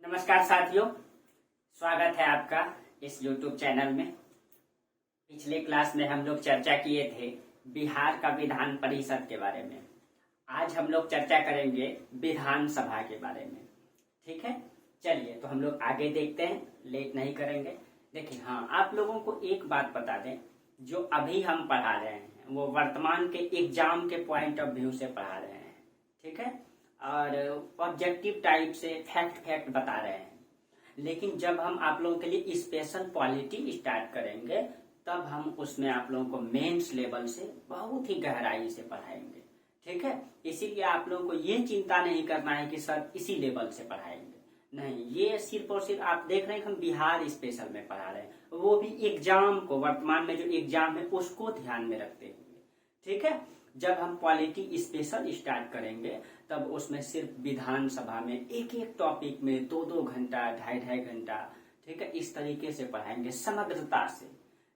नमस्कार साथियों, स्वागत है आपका इस YouTube चैनल में। पिछले क्लास में हम लोग चर्चा किए थे बिहार का विधान परिषद के बारे में। आज हम लोग चर्चा करेंगे विधानसभा के बारे में। ठीक है, चलिए तो हम लोग आगे देखते हैं, लेट नहीं करेंगे। देखिए, हाँ, आप लोगों को एक बात बता दें, जो अभी हम पढ़ा रहे हैं वो वर्तमान के एग्जाम के पॉइंट ऑफ व्यू से पढ़ा रहे हैं। ठीक है, और ऑब्जेक्टिव टाइप से फैक्ट बता रहे हैं। लेकिन जब हम आप लोगों के लिए स्पेशल पॉलिटी स्टार्ट करेंगे तब हम उसमें आप लोगों को मेंस लेवल से बहुत ही गहराई से पढ़ाएंगे। ठीक है, इसीलिए आप लोगों को ये चिंता नहीं करना है कि सर इसी लेवल से पढ़ाएंगे, नहीं, ये सिर्फ और सिर्फ आप देख रहे हैं हम बिहार स्पेशल में पढ़ा रहे हैं, वो भी एग्जाम को, वर्तमान में जो एग्जाम है उसको ध्यान में रखते हुए। ठीक है, जब हम पॉलिटी स्पेशल स्टार्ट करेंगे तब उसमें सिर्फ विधानसभा में एक एक टॉपिक में 2-2 घंटा, 2.5 घंटा, ठीक है, इस तरीके से पढ़ाएंगे समग्रता से,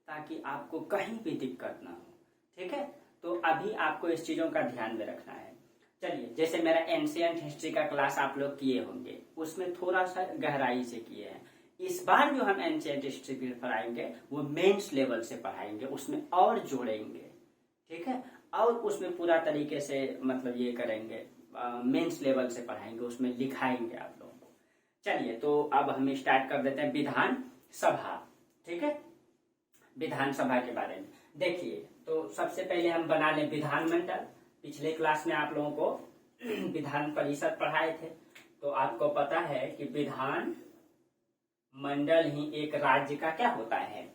ताकि आपको कहीं भी दिक्कत ना हो। ठीक है, तो अभी आपको इस चीजों का ध्यान में रखना है। चलिए, जैसे मेरा एंशिएंट हिस्ट्री का क्लास आप लोग किए होंगे, उसमें थोड़ा सा गहराई से किए हैं। इस बार जो हम एंशिएंट हिस्ट्री पढ़ाएंगे वो मेंस लेवल से पढ़ाएंगे, उसमें और जोड़ेंगे। ठीक है, और उसमें पूरा तरीके से मतलब ये करेंगे, मेंस लेवल से पढ़ाएंगे, उसमें लिखाएंगे आप लोगों को। चलिए, तो अब हम स्टार्ट कर देते हैं विधान सभा। ठीक है, विधानसभा के बारे में देखिए, तो सबसे पहले हम बना लें विधानमंडल। पिछले क्लास में आप लोगों को विधान परिषद पढ़ाए थे, तो आपको पता है कि विधान मंडल ही एक राज्य का क्या होता है,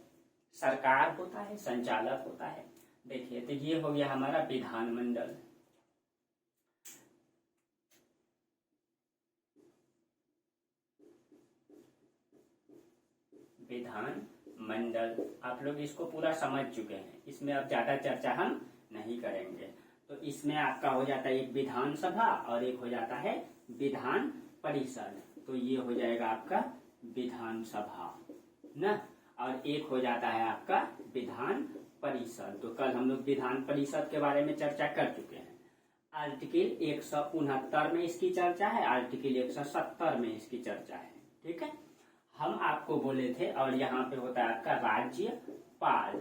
सरकार होता है, संचालक होता है। देखिए, तो ये हो गया हमारा विधानमंडल। विधान मंडल, आप लोग इसको पूरा समझ चुके हैं, इसमें अब ज्यादा चर्चा हम नहीं करेंगे। तो इसमें आपका हो जाता है एक विधानसभा और एक हो जाता है विधान परिषद। तो ये हो जाएगा आपका विधानसभा ना, और एक हो जाता है आपका विधान परिषद। तो कल हम लोग विधान परिषद के बारे में चर्चा कर चुके हैं। आर्टिकल 169 में इसकी चर्चा है, आर्टिकल 170 में इसकी चर्चा है। ठीक है, हम आपको बोले थे, और यहाँ पे होता है आपका राज्यपाल।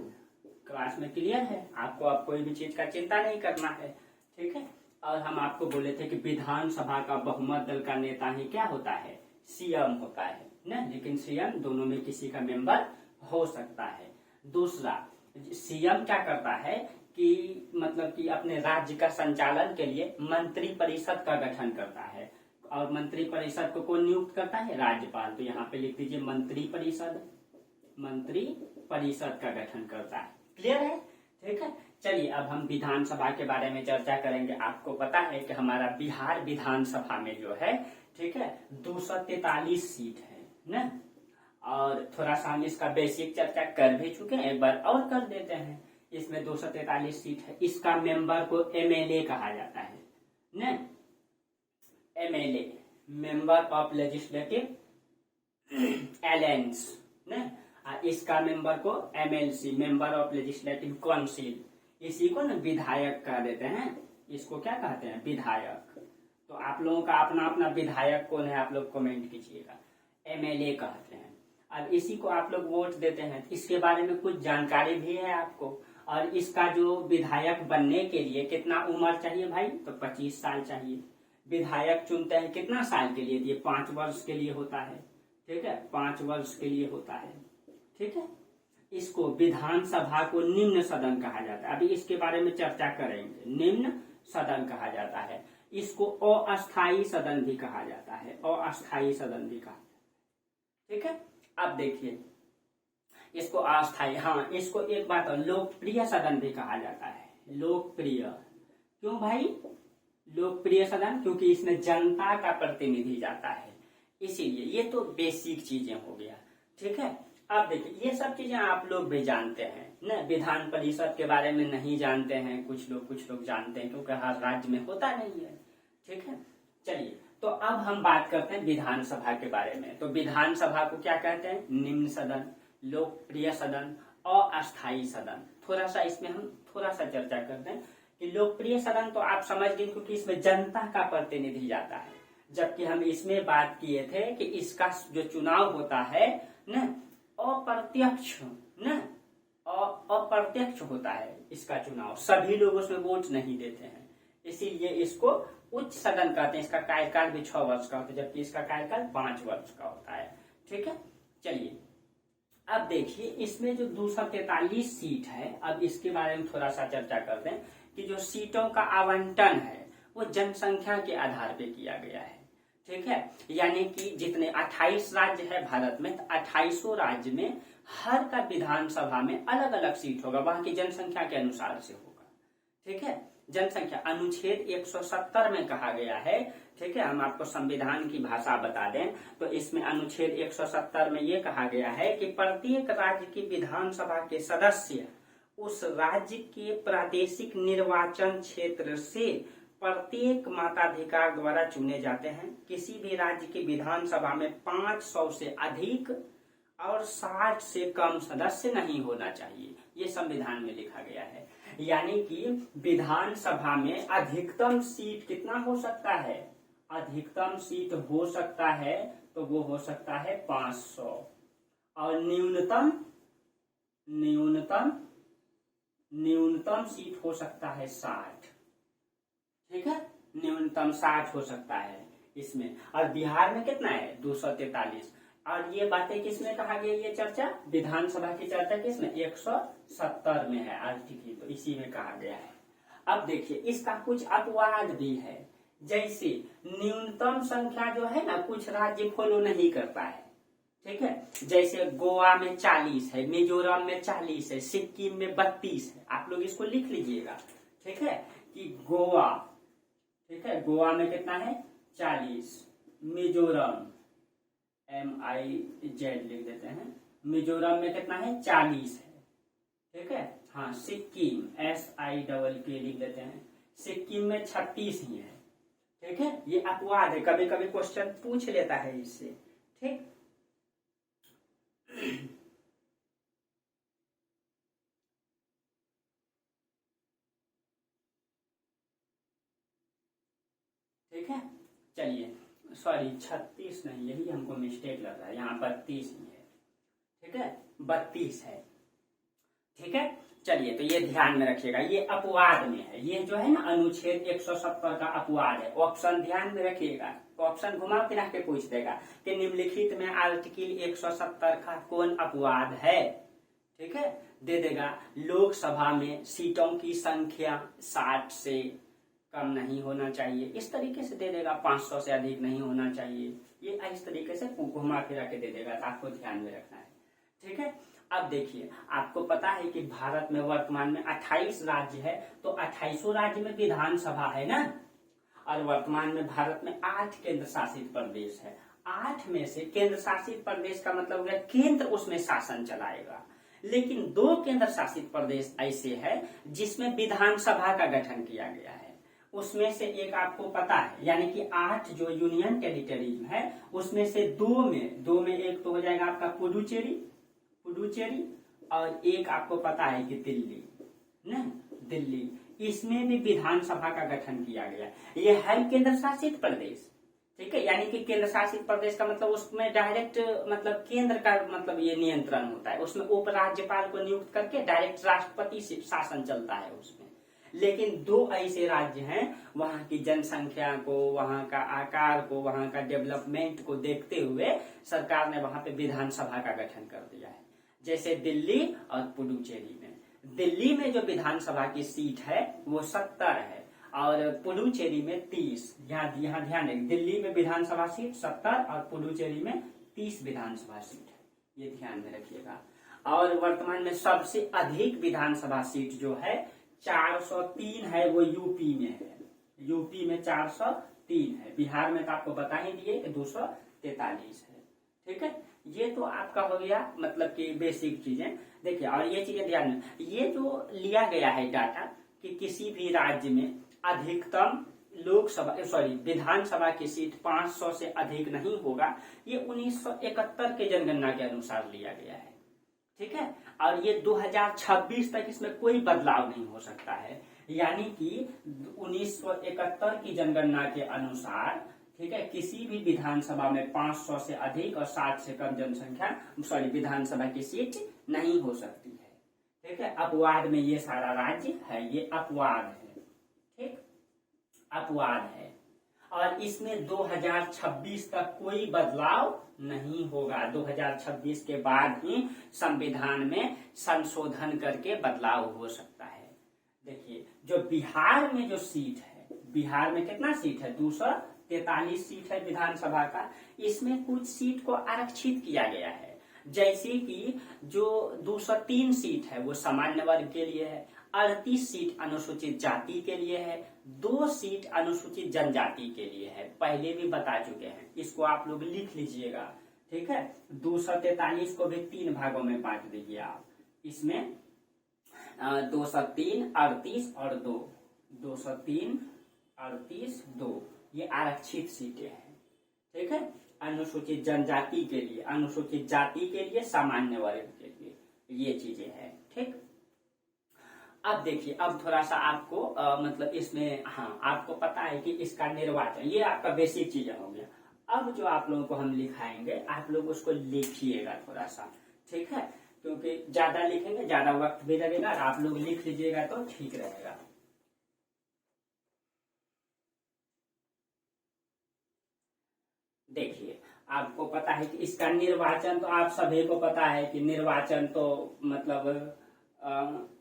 क्लास में क्लियर है आपको, अब कोई भी चीज का चिंता नहीं करना है। ठीक है, और हम आपको बोले थे कि विधानसभा का बहुमत दल का नेता ही क्या होता है, सीएम होता है ना, लेकिन सीएम दोनों में किसी का मेंबर हो सकता है। दूसरा, सीएम क्या करता है कि मतलब कि अपने राज्य का संचालन के लिए मंत्री परिषद का गठन करता है, और मंत्री परिषद को कौन नियुक्त करता है, राज्यपाल। तो यहाँ पे लिख दीजिए मंत्री परिषद, मंत्री परिषद का गठन करता है। क्लियर है? ठीक है, चलिए अब हम विधानसभा के बारे में चर्चा करेंगे। आपको पता है कि हमारा बिहार विधानसभा में जो है, ठीक है, 243 सीट है ना, और थोड़ा सा हम इसका बेसिक चर्चा कर भी चुके हैं, एक बार और कर देते हैं। इसमें 243 सीट है, इसका मेंबर को एमएलए कहा जाता है ना, MLA, member of legislative alliance ना, इसका मेंबर को MLC, member of legislative council, इसी को ना विधायक कह देते हैं। इसको क्या कहते हैं, विधायक। तो आप लोगों का अपना अपना विधायक कौन है आप लोग कमेंट कीजिएगा। एमएलए कहते हैं, अब इसी को आप लोग वोट देते हैं। इसके बारे में कुछ जानकारी भी है आपको। और इसका जो विधायक बनने के लिए कितना उम्र चाहिए भाई, तो 25 साल चाहिए। विधायक चुनते हैं कितना साल के लिए, ये 5 वर्ष के लिए होता है। ठीक है, 5 वर्ष के लिए होता है। ठीक है, इसको विधानसभा को निम्न सदन कहा जाता है, अभी इसके बारे में चर्चा करेंगे। निम्न सदन कहा जाता है, इसको अस्थायी सदन भी कहा जाता है, अस्थायी सदन भी कहा जाता है। ठीक है, अब देखिए इसको अस्थायी, हाँ, इसको एक बात और लोकप्रिय सदन भी कहा जाता है। लोकप्रिय क्यों भाई, लोकप्रिय सदन क्योंकि इसमें जनता का प्रतिनिधि जाता है, इसीलिए। ये तो बेसिक चीजें हो गया। ठीक है, अब देखिए ये सब चीजें आप लोग भी जानते हैं ना। विधान परिषद के बारे में नहीं जानते हैं कुछ लोग जानते हैं, क्योंकि हर राज्य में होता नहीं है। ठीक है, चलिए तो अब हम बात करते हैं विधानसभा के बारे में। तो विधानसभा को क्या कहते हैं, निम्न सदन, लोकप्रिय सदन, अस्थायी सदन। थोड़ा सा इसमें हम थोड़ा सा चर्चा करते हैं कि लोकप्रिय सदन तो आप समझ गए, क्योंकि इसमें जनता का प्रतिनिधि जाता है जबकि हम इसमें बात किए थे कि इसका जो चुनाव होता है न अप्रत्यक्ष न अप्रत्यक्ष होता है इसका चुनाव, सभी लोग उसमें वोट नहीं देते हैं, इसीलिए इसको उच्च सदन कहते हैं। इसका कार्यकाल भी 6 वर्ष का होता है, जबकि इसका कार्यकाल 5 वर्ष का होता है। ठीक है, चलिए अब देखिए इसमें जो 243 सीट है, अब इसके बारे में थोड़ा सा चर्चा कर दें कि जो सीटों का आवंटन है वो जनसंख्या के आधार पे किया गया है। ठीक है, यानी कि जितने 28 राज्य है भारत में, तो 28 राज्य में हर का विधानसभा में अलग अलग सीट होगा, वहां की जनसंख्या के अनुसार से होगा। ठीक है, जनसंख्या अनुच्छेद 170 में कहा गया है। ठीक है, हम आपको संविधान की भाषा बता दें तो इसमें अनुच्छेद 170 में ये कहा गया है कि प्रत्येक राज्य की विधानसभा के सदस्य उस राज्य के प्रादेशिक निर्वाचन क्षेत्र से प्रत्येक मताधिकार द्वारा चुने जाते हैं। किसी भी राज्य की विधानसभा में 500 से अधिक और 60 से कम सदस्य नहीं होना चाहिए, ये संविधान में लिखा गया है। यानी कि विधानसभा में अधिकतम सीट कितना हो सकता है, अधिकतम सीट हो सकता है तो वो हो सकता है 500 और न्यूनतम सीट हो सकता है 60। ठीक है, न्यूनतम 60 हो सकता है इसमें। और बिहार में कितना है 243। और ये बातें किसमें कहा गया, ये चर्चा विधानसभा की चर्चा किसमें 170 में है आर्टिकल, तो इसी में कहा गया है। अब देखिए इसका कुछ अपवाद भी है, जैसे न्यूनतम संख्या जो है ना कुछ राज्य फॉलो नहीं करता है। ठीक है, जैसे गोवा में 40 है, मिजोरम में 40 है, सिक्किम में 32 है। आप लोग इसको लिख लीजिएगा। ठीक है, कि गोवा, ठीक है, गोवा में कितना है 40, मिजोरम MIZ लिख देते हैं, मिजोरम में कितना है 40 है। ठीक है, हाँ सिक्किम SIKK लिख देते हैं, सिक्किम में 36 ही है। ठीक है, ये अपवाद है, कभी कभी क्वेश्चन पूछ लेता है इससे। ठीक, ठीक है, चलिए सॉरी 36 नहीं, यही हमको मिस्टेक लग रहा है, यहाँ 32 ही है। ठीक है, 32 है। ठीक है, चलिए तो ये ध्यान में रखिएगा, ये अपवाद में है, ये जो है ना अनुच्छेद 170 का अपवाद है। ऑप्शन ध्यान में रखिएगा, ऑप्शन घुमा फिरा के पूछ देगा कि निम्नलिखित में आर्टिकल 170 का कौन अपवाद है। ठीक है, दे देगा लोकसभा में सीटों की संख्या 60 से कम नहीं होना चाहिए, इस तरीके से दे देगा। 500 से अधिक नहीं होना चाहिए, ये इस तरीके से घुमा फिरा के दे देगा, तो आपको ध्यान में रखना है। ठीक है, अब देखिए आपको पता है कि भारत में वर्तमान में 28 राज्य है, तो 28 राज्य में विधानसभा है ना, और वर्तमान में भारत में 8 केंद्र शासित प्रदेश है। 8 में से केंद्र शासित प्रदेश का मतलब है केंद्र उसमें शासन चलाएगा, लेकिन 2 केंद्र शासित प्रदेश ऐसे है जिसमें विधानसभा का गठन किया गया है। उसमें से एक आपको पता है, यानी कि 8 जो यूनियन टेरिटरीज है उसमें से दो में एक तो हो जाएगा आपका पुडुचेरी, और एक आपको पता है कि दिल्ली, इसमें भी विधानसभा का गठन किया गया। ये है केंद्र शासित प्रदेश। ठीक है, यानी कि केंद्र शासित प्रदेश का मतलब उसमें डायरेक्ट मतलब केंद्र का मतलब ये नियंत्रण होता है, उसमें उपराज्यपाल को नियुक्त करके डायरेक्ट राष्ट्रपति से शासन चलता है उसमें। लेकिन 2 ऐसे राज्य हैं, वहां की जनसंख्या को, वहां का आकार को, वहां का डेवलपमेंट को देखते हुए सरकार ने वहां पे विधानसभा का गठन कर दिया है, जैसे दिल्ली और पुडुचेरी में। दिल्ली में जो विधानसभा की सीट है वो 70 है और पुडुचेरी में 30। यहाँ ध्यान रखिए, दिल्ली में विधानसभा सीट 70 और पुडुचेरी में 30 विधानसभा सीट है, ये ध्यान में रखिएगा। और वर्तमान में सबसे अधिक विधानसभा सीट जो है 403 है, वो यूपी में है। यूपी में 403 है, बिहार में तो आपको बता ही दिए कि 243 है। ठीक है, ये तो आपका हो गया मतलब कि बेसिक चीजें। देखिए और ये चीजें ध्यान में, ये जो लिया गया है डाटा कि किसी भी राज्य में अधिकतम विधानसभा की सीट 500 से अधिक नहीं होगा, ये 1971 के जनगणना के अनुसार लिया गया है। ठीक है, और ये 2026 तक इसमें कोई बदलाव नहीं हो सकता है, यानी कि 1971 की जनगणना के अनुसार, ठीक है, किसी भी विधानसभा में 500 से अधिक और 60 से कम जनसंख्या विधानसभा की सीट नहीं हो सकती है। ठीक है, अपवाद में ये सारा राज्य है, ये अपवाद है। ठीक, अपवाद है। और इसमें 2026 तक कोई बदलाव नहीं होगा। 2026 के बाद ही संविधान में संशोधन करके बदलाव हो सकता है। देखिए, जो बिहार में जो सीट है, बिहार में कितना सीट है? 243 सीट है विधानसभा का। इसमें कुछ सीट को आरक्षित किया गया है, जैसे कि जो 203 सीट है वो सामान्य वर्ग के लिए है, 38 सीट अनुसूचित जाति के लिए है, 2 सीट अनुसूचित जनजाति के लिए है। पहले भी बता चुके हैं, इसको आप लोग लिख लीजिएगा। ठीक है, 243 को भी 3 भागों में बांट दीजिए आप। इसमें 203, 38 और 2, 203, 38, 2 ये आरक्षित सीटें हैं। ठीक है, अनुसूचित जनजाति के लिए, अनुसूचित जाति के लिए, सामान्य वर्ग के लिए ये चीजें हैं। ठीक, अब देखिए, अब थोड़ा सा आपको मतलब इसमें आपको पता है कि इसका निर्वाचन, ये आपका बेसिक चीजें हो गया। अब जो आप लोगों को हम लिखाएंगे, आप लोग उसको लिखिएगा थोड़ा सा। ठीक है, क्योंकि ज्यादा लिखेंगे ज्यादा वक्त भी लगेगा, आप लोग लिख लीजिएगा तो ठीक रहेगा। देखिए, आपको पता है कि इसका निर्वाचन, तो आप सभी को पता है कि निर्वाचन तो मतलब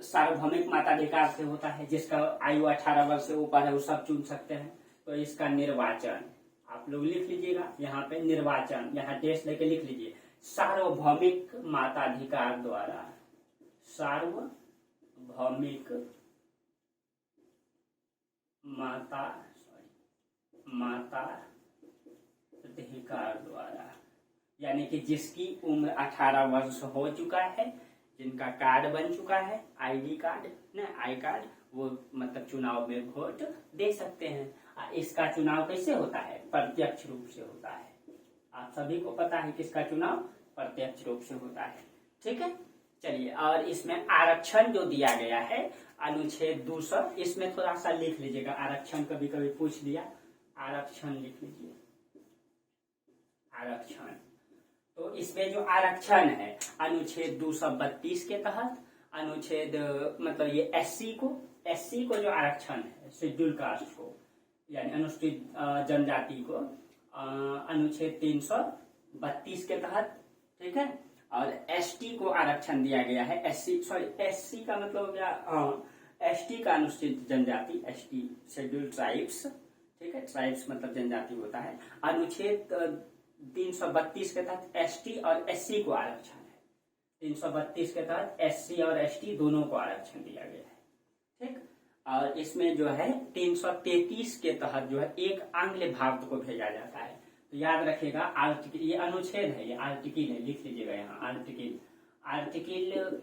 सार्वभौमिक मताधिकार से होता है। जिसका आयु 18 वर्ष से ऊपर है वो सब चुन सकते हैं। तो इसका निर्वाचन आप लोग लिख लीजिएगा, यहाँ पे निर्वाचन, यहाँ देश लेके लिख लीजिए, सार्वभौमिक मताधिकार द्वारा, सार्वभौमिक मताधिकार द्वारा, यानी कि जिसकी उम्र 18 वर्ष हो चुका है, जिनका कार्ड बन चुका है, आईडी कार्ड ना, आई कार्ड, वो मतलब चुनाव में वोट दे सकते हैं। इसका चुनाव कैसे होता है? प्रत्यक्ष रूप से होता है। आप सभी को पता है कि इसका चुनाव प्रत्यक्ष रूप से होता है। ठीक है, चलिए, और इसमें आरक्षण जो दिया गया है अनुच्छेद 200, इसमें थोड़ा सा लिख लीजिएगा। आरक्षण कभी कभी पूछ दिया, आरक्षण लिख लीजिए, आरक्षण। तो इसमें जो आरक्षण है अनुच्छेद 232 के तहत, अनुच्छेद मतलब ये एससी को जो आरक्षण है, शेड्यूल कास्ट को यानी अनुसूचित जनजाति को अनुच्छेद 332 के तहत। ठीक है, और एसटी को आरक्षण दिया गया है, एससी का मतलब हो गया एसटी का अनुसूचित जनजाति, एसटी शेड्यूल ट्राइब्स। ठीक है, ट्राइब्स मतलब जनजाति होता है। अनुच्छेद 332 के तहत एसटी और एससी को आरक्षण है। 332 के तहत एससी और एसटी दोनों को आरक्षण दिया गया है। ठीक, और इसमें जो है 333 के तहत जो है एक आंग्ल भारत को भेजा जाता है। तो याद रखिएगा, आर्टिकल, ये अनुच्छेद है, ये आर्टिकल है, लिख लीजिएगा यहाँ, आर्टिकल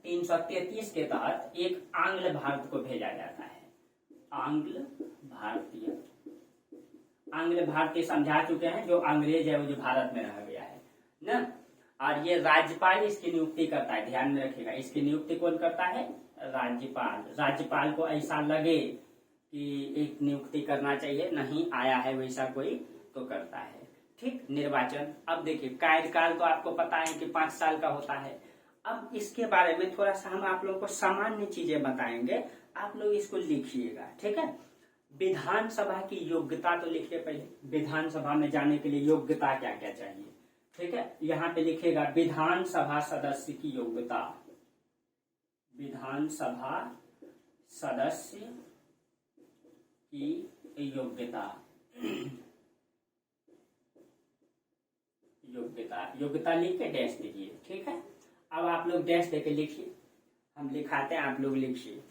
333 के तहत एक आंग्ल भारत को भेजा जाता है। आंग्ल भारतीय समझा चुके हैं, जो अंग्रेज है वो जो भारत में रह गया है ना। और ये राज्यपाल इसकी नियुक्ति करता है, ध्यान में रखिएगा, इसकी नियुक्ति कौन करता है? राज्यपाल। राज्यपाल को ऐसा लगे कि एक नियुक्ति करना चाहिए, नहीं आया है वैसा कोई, तो करता है। ठीक, निर्वाचन। अब देखिए, कार्यकाल तो आपको पता है कि 5 साल का होता है। अब इसके बारे में थोड़ा सा हम आप लोगों को सामान्य चीजें बताएंगे, आप लोग इसको लिखिएगा। ठीक है, विधानसभा की योग्यता तो लिखिए पहले, विधानसभा में जाने के लिए योग्यता क्या क्या चाहिए। ठीक है, यहाँ पे लिखिएगा विधानसभा सदस्य की योग्यता, विधानसभा सदस्य की योग्यता, योग्यता लिख के डैश दीजिए। ठीक है, अब आप लोग डैश देके लिखिए, हम लिखाते हैं, आप लोग लिखिए।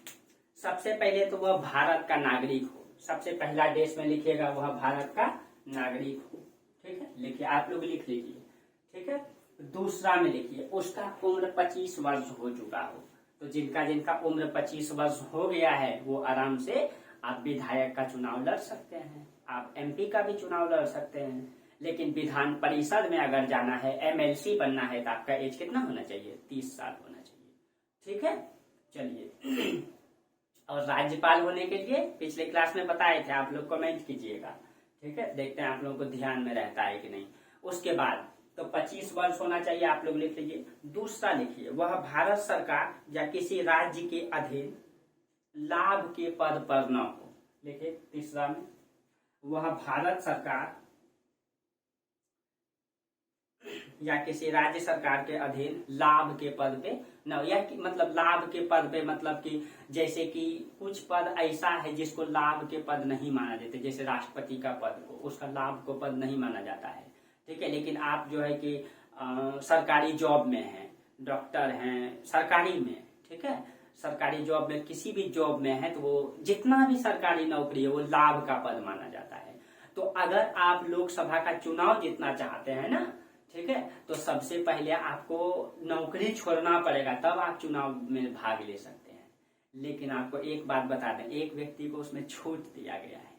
सबसे पहले तो वह भारत का नागरिक हो, सबसे पहला देश में लिखिएगा वह भारत का नागरिक हो। ठीक है, लिखिए, आप लोग लिख लीजिए। ठीक है, दूसरा में लिखिए उसका उम्र 25 वर्ष हो चुका हो। तो जिनका उम्र 25 वर्ष हो गया है वो आराम से आप विधायक का चुनाव लड़ सकते हैं, आप एमपी का भी चुनाव लड़ सकते हैं। लेकिन विधान परिषद में अगर जाना है, एमएलसी बनना है, तो आपका एज कितना होना चाहिए? 30 साल होना चाहिए। ठीक है, चलिए, और राज्यपाल होने के लिए पिछले क्लास में बताए थे, आप लोग कमेंट कीजिएगा। ठीक है, देखते हैं आप लोगों को ध्यान में रहता है कि नहीं। उसके बाद तो 25 वर्ष होना चाहिए, आप लोग लिख लीजिए। दूसरा लिखिए, वह भारत सरकार या किसी राज्य के अधीन लाभ के पद पर न हो। लिखिए तीसरा में, वह भारत सरकार या किसी राज्य सरकार के अधीन लाभ के पद पे न हो। या मतलब लाभ के पद पे मतलब कि जैसे कि कुछ पद ऐसा है जिसको लाभ के पद नहीं माना जाता, जैसे राष्ट्रपति का पद को उसका लाभ को पद नहीं माना जाता है, ठीक है। लेकिन आप जो है कि सरकारी जॉब में हैं, डॉक्टर हैं सरकारी में, ठीक है, सरकारी जॉब में किसी भी जॉब में है तो वो जितना भी सरकारी नौकरी है वो लाभ का पद माना जाता है। तो अगर आप लोकसभा का चुनाव जीतना चाहते हैं ना, ठीक है, तो सबसे पहले आपको नौकरी छोड़ना पड़ेगा, तब आप चुनाव में भाग ले सकते हैं। लेकिन आपको एक बात बता दें, एक व्यक्ति को उसमें छूट दिया गया है।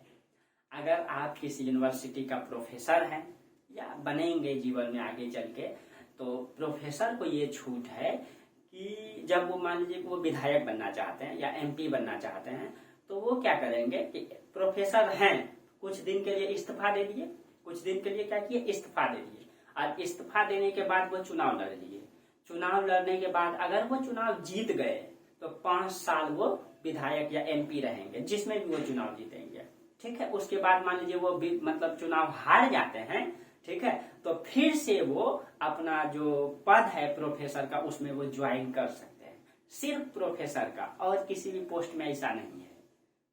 अगर आप किसी यूनिवर्सिटी का प्रोफेसर हैं या बनेंगे जीवन में आगे चल के, तो प्रोफेसर को ये छूट है कि जब वो मान लीजिए कि वो विधायक बनना चाहते हैं या एमपी बनना चाहते हैं, तो वो क्या करेंगे कि प्रोफेसर हैं, कुछ दिन के लिए इस्तीफा दे दिए, कुछ दिन के लिए क्या किए, इस्तीफा दे दिए। और इस्तीफा देने के बाद वो चुनाव लड़ लिए। चुनाव लड़ने के बाद अगर वो चुनाव जीत गए तो 5 साल वो विधायक या एमपी रहेंगे, जिसमें भी वो चुनाव जीतेंगे, ठीक है। उसके बाद मान लीजिए वो मतलब चुनाव हार जाते हैं, ठीक है, तो फिर से वो अपना जो पद है प्रोफेसर का उसमें वो ज्वाइन कर सकते हैं, सिर्फ प्रोफेसर का, और किसी भी पोस्ट में ऐसा नहीं है,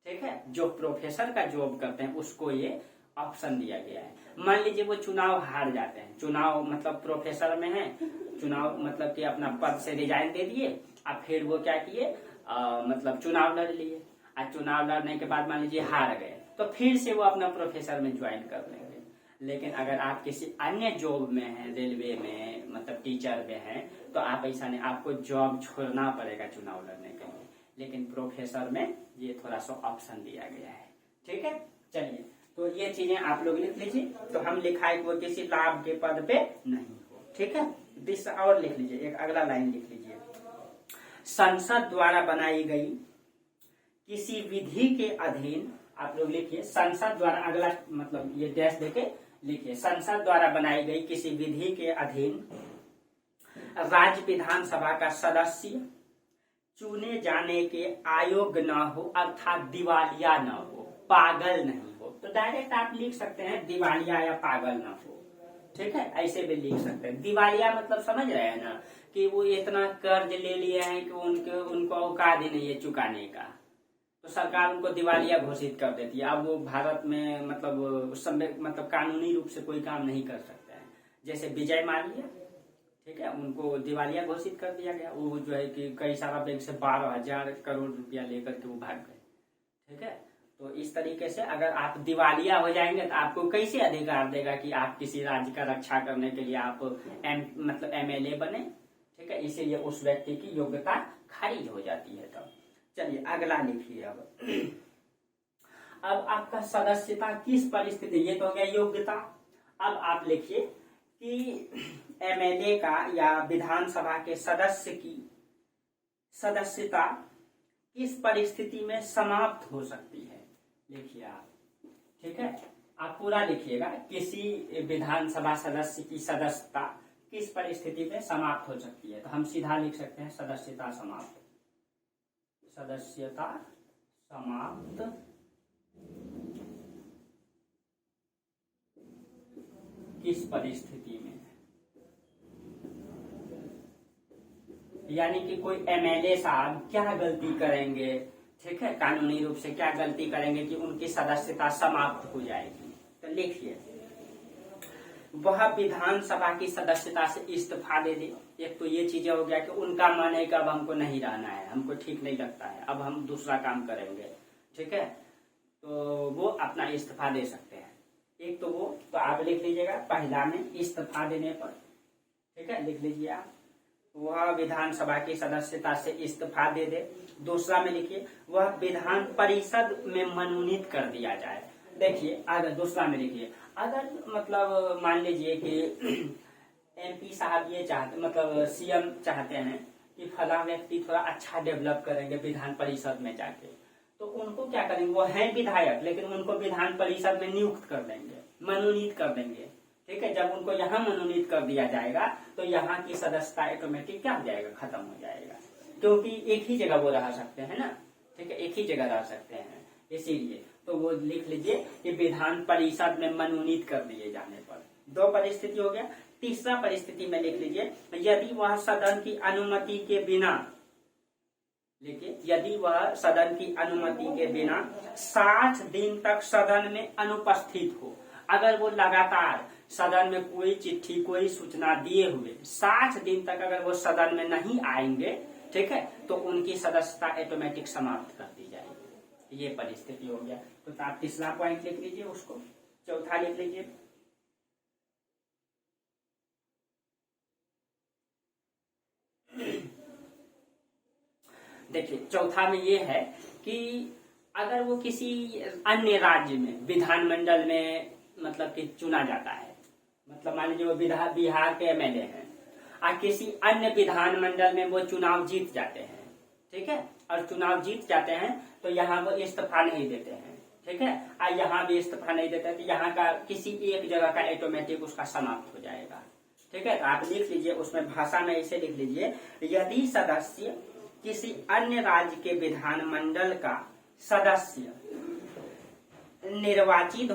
ठीक है। जो प्रोफेसर का जॉब करते हैं उसको ये ऑप्शन दिया गया है। मान लीजिए वो चुनाव हार जाते हैं, चुनाव मतलब प्रोफेसर में है, चुनाव मतलब कि अपना पद से रिजाइन दे दिए, अब फिर वो क्या किए, मतलब चुनाव लड़ लिए, और चुनाव लड़ने के बाद मान लीजिए हार गए, तो फिर से वो अपना प्रोफेसर में ज्वाइन कर लेंगे। लेकिन अगर आप किसी अन्य जॉब में हैं, रेलवे में मतलब टीचर में हैं, तो आप ऐसा नहीं, आपको जॉब छोड़ना पड़ेगा चुनाव लड़ने के लिए। लेकिन प्रोफेसर में ये थोड़ा सा ऑप्शन दिया गया है, ठीक है। चलिए, तो ये चीजें आप लोग लिख लीजिए। तो हम लिखा है कि वो किसी लाभ के पद पे नहीं हो, ठीक है। और लिख लीजिए, एक अगला लाइन लिख लीजिए, संसद द्वारा बनाई गई किसी विधि के अधीन, आप लोग लिखिए संसद द्वारा, अगला मतलब ये डैश देके लिखिए, संसद द्वारा बनाई गई किसी विधि के अधीन राज्य विधानसभा का सदस्य चुने जाने के अयोग्य न हो, अर्थात दिवालिया न हो, पागल नहीं हो। तो डायरेक्ट आप लिख सकते हैं दिवालिया या पागल न हो, ठीक है, ऐसे भी लिख सकते हैं। दिवालिया मतलब समझ रहे हैं ना, कि वो इतना कर्ज ले लिए हैं कि उनको औकात ही नहीं है चुकाने का, तो सरकार उनको दिवालिया घोषित कर देती है। अब वो भारत में मतलब उस समय मतलब कानूनी रूप से कोई काम नहीं कर सकते हैं। जैसे विजय माल्या, ठीक है, उनको दिवालिया घोषित कर दिया गया। वो जो है कि कई सारा बैंक से 12,000 करोड़ रुपया लेकर के वो भाग गए, ठीक है। तो इस तरीके से अगर आप दिवालिया हो जाएंगे तो आपको कैसे अधिकार देगा कि आप किसी राज्य का रक्षा करने के लिए आप मतलब एमएलए बने, ठीक है। इसीलिए उस व्यक्ति की योग्यता खारिज हो जाती है। तब चलिए अगला लिखिए। अब आपका सदस्यता किस परिस्थिति, ये तो हो गया योग्यता। अब आप लिखिए कि एमएलए का या विधानसभा के सदस्य की सदस्यता किस परिस्थिति में समाप्त हो सकती है, लिखिए आप, ठीक है। आप पूरा लिखिएगा, किसी विधानसभा सदस्य की सदस्यता किस परिस्थिति में समाप्त हो सकती है। तो हम सीधा लिख सकते हैं सदस्यता समाप्त, सदस्यता समाप्त किस परिस्थिति में, यानी कि कोई एमएलए साहब क्या गलती करेंगे, ठीक है, कानूनी रूप से क्या गलती करेंगे कि उनकी सदस्यता समाप्त हो जाएगी। तो लिखिए, वह विधानसभा की सदस्यता से इस्तीफा दे दे। एक तो ये चीजें हो गया कि उनका मन है कि अब हमको नहीं रहना है, हमको ठीक नहीं लगता है, अब हम दूसरा काम करेंगे, ठीक है, तो वो अपना इस्तीफा दे सकते हैं। एक तो वो, तो आप लिख लीजिएगा पहला में इस्तीफा देने पर, ठीक है, लिख लीजिए आप, वह विधानसभा की सदस्यता से इस्तीफा दे दे। दूसरा में लिखिए, वह विधान परिषद में मनोनीत कर दिया जाए। देखिए अगर दूसरा में लिखिए, अगर मतलब मान लीजिए कि एमपी साहब ये चाहते, मतलब सीएम चाहते हैं कि फला व्यक्ति थोड़ा अच्छा डेवलप करेंगे विधान परिषद में जाके, तो उनको क्या करेंगे, वो हैं विधायक लेकिन उनको विधान परिषद में नियुक्त कर देंगे, मनोनीत कर देंगे। ठीक है, जब उनको यहाँ मनोनीत कर दिया जाएगा तो यहाँ की सदस्यता ऑटोमेटिक क्या हो जाएगा, खत्म हो जाएगा, क्योंकि एक ही जगह वो रह सकते हैं ना। ठीक है, एक ही जगह रह सकते हैं, इसीलिए तो वो लिख लीजिए कि विधान परिषद में मनोनीत कर दिए जाने पर। दो परिस्थिति हो गया। तीसरा परिस्थिति में लिख लीजिए, यदि वह सदन की अनुमति के बिना, देखिए यदि वह सदन की अनुमति के बिना 60 दिन तक सदन में अनुपस्थित हो। अगर वो लगातार सदन में कोई चिट्ठी कोई सूचना दिए हुए 60 दिन तक अगर वो सदन में नहीं आएंगे, ठीक है, तो उनकी सदस्यता ऑटोमेटिक समाप्त कर दी जाएगी। ये परिस्थिति हो गया। तो आप तीसरा पॉइंट लिख लीजिए, उसको चौथा लिख लीजिए। देखिए चौथा में ये है कि अगर वो किसी अन्य राज्य में विधानमंडल में मतलब कि चुना जाता है, मतलब मान लीजिए वो बिहार के एमएलए हैं और किसी अन्य विधानमंडल में वो चुनाव जीत जाते हैं, ठीक है, और चुनाव जीत जाते हैं तो यहाँ वो इस्तीफा नहीं देते हैं, ठीक है, और यहाँ भी इस्तीफा नहीं देते हैं, तो यहाँ का किसी एक जगह का ऑटोमेटिक उसका समाप्त हो जाएगा। ठीक है, तो आप लिख लीजिए, उसमें भाषा में ऐसे लिख लीजिए, यदि सदस्य किसी अन्य राज्य के विधानमंडल का सदस्य निर्वाचित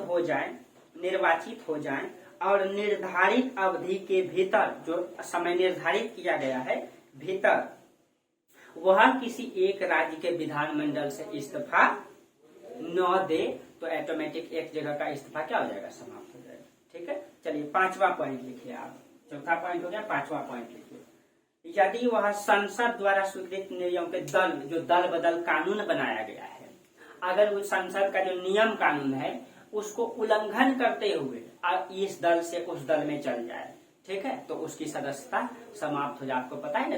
हो जाए और निर्धारित अवधि के भीतर, जो समय निर्धारित किया गया है भीतर, वह किसी एक राज्य के विधानमंडल से इस्तीफा न दे तो ऑटोमेटिक एक जगह का इस्तीफा क्या हो जाएगा, समाप्त हो जाएगा। ठीक है, चलिए पांचवा पॉइंट लिखिए आप। चौथा पॉइंट हो गया, पांचवा पॉइंट लिखिए, यदि वह संसद द्वारा स्वीकृत नियम के जो दल बदल कानून बनाया गया है, अगर वो संसद का जो नियम कानून है उसको उल्लंघन करते हुए इस दल से उस दल में चल जाए, ठीक है, तो उसकी सदस्यता समाप्त हो जाए। आपको पता है ना,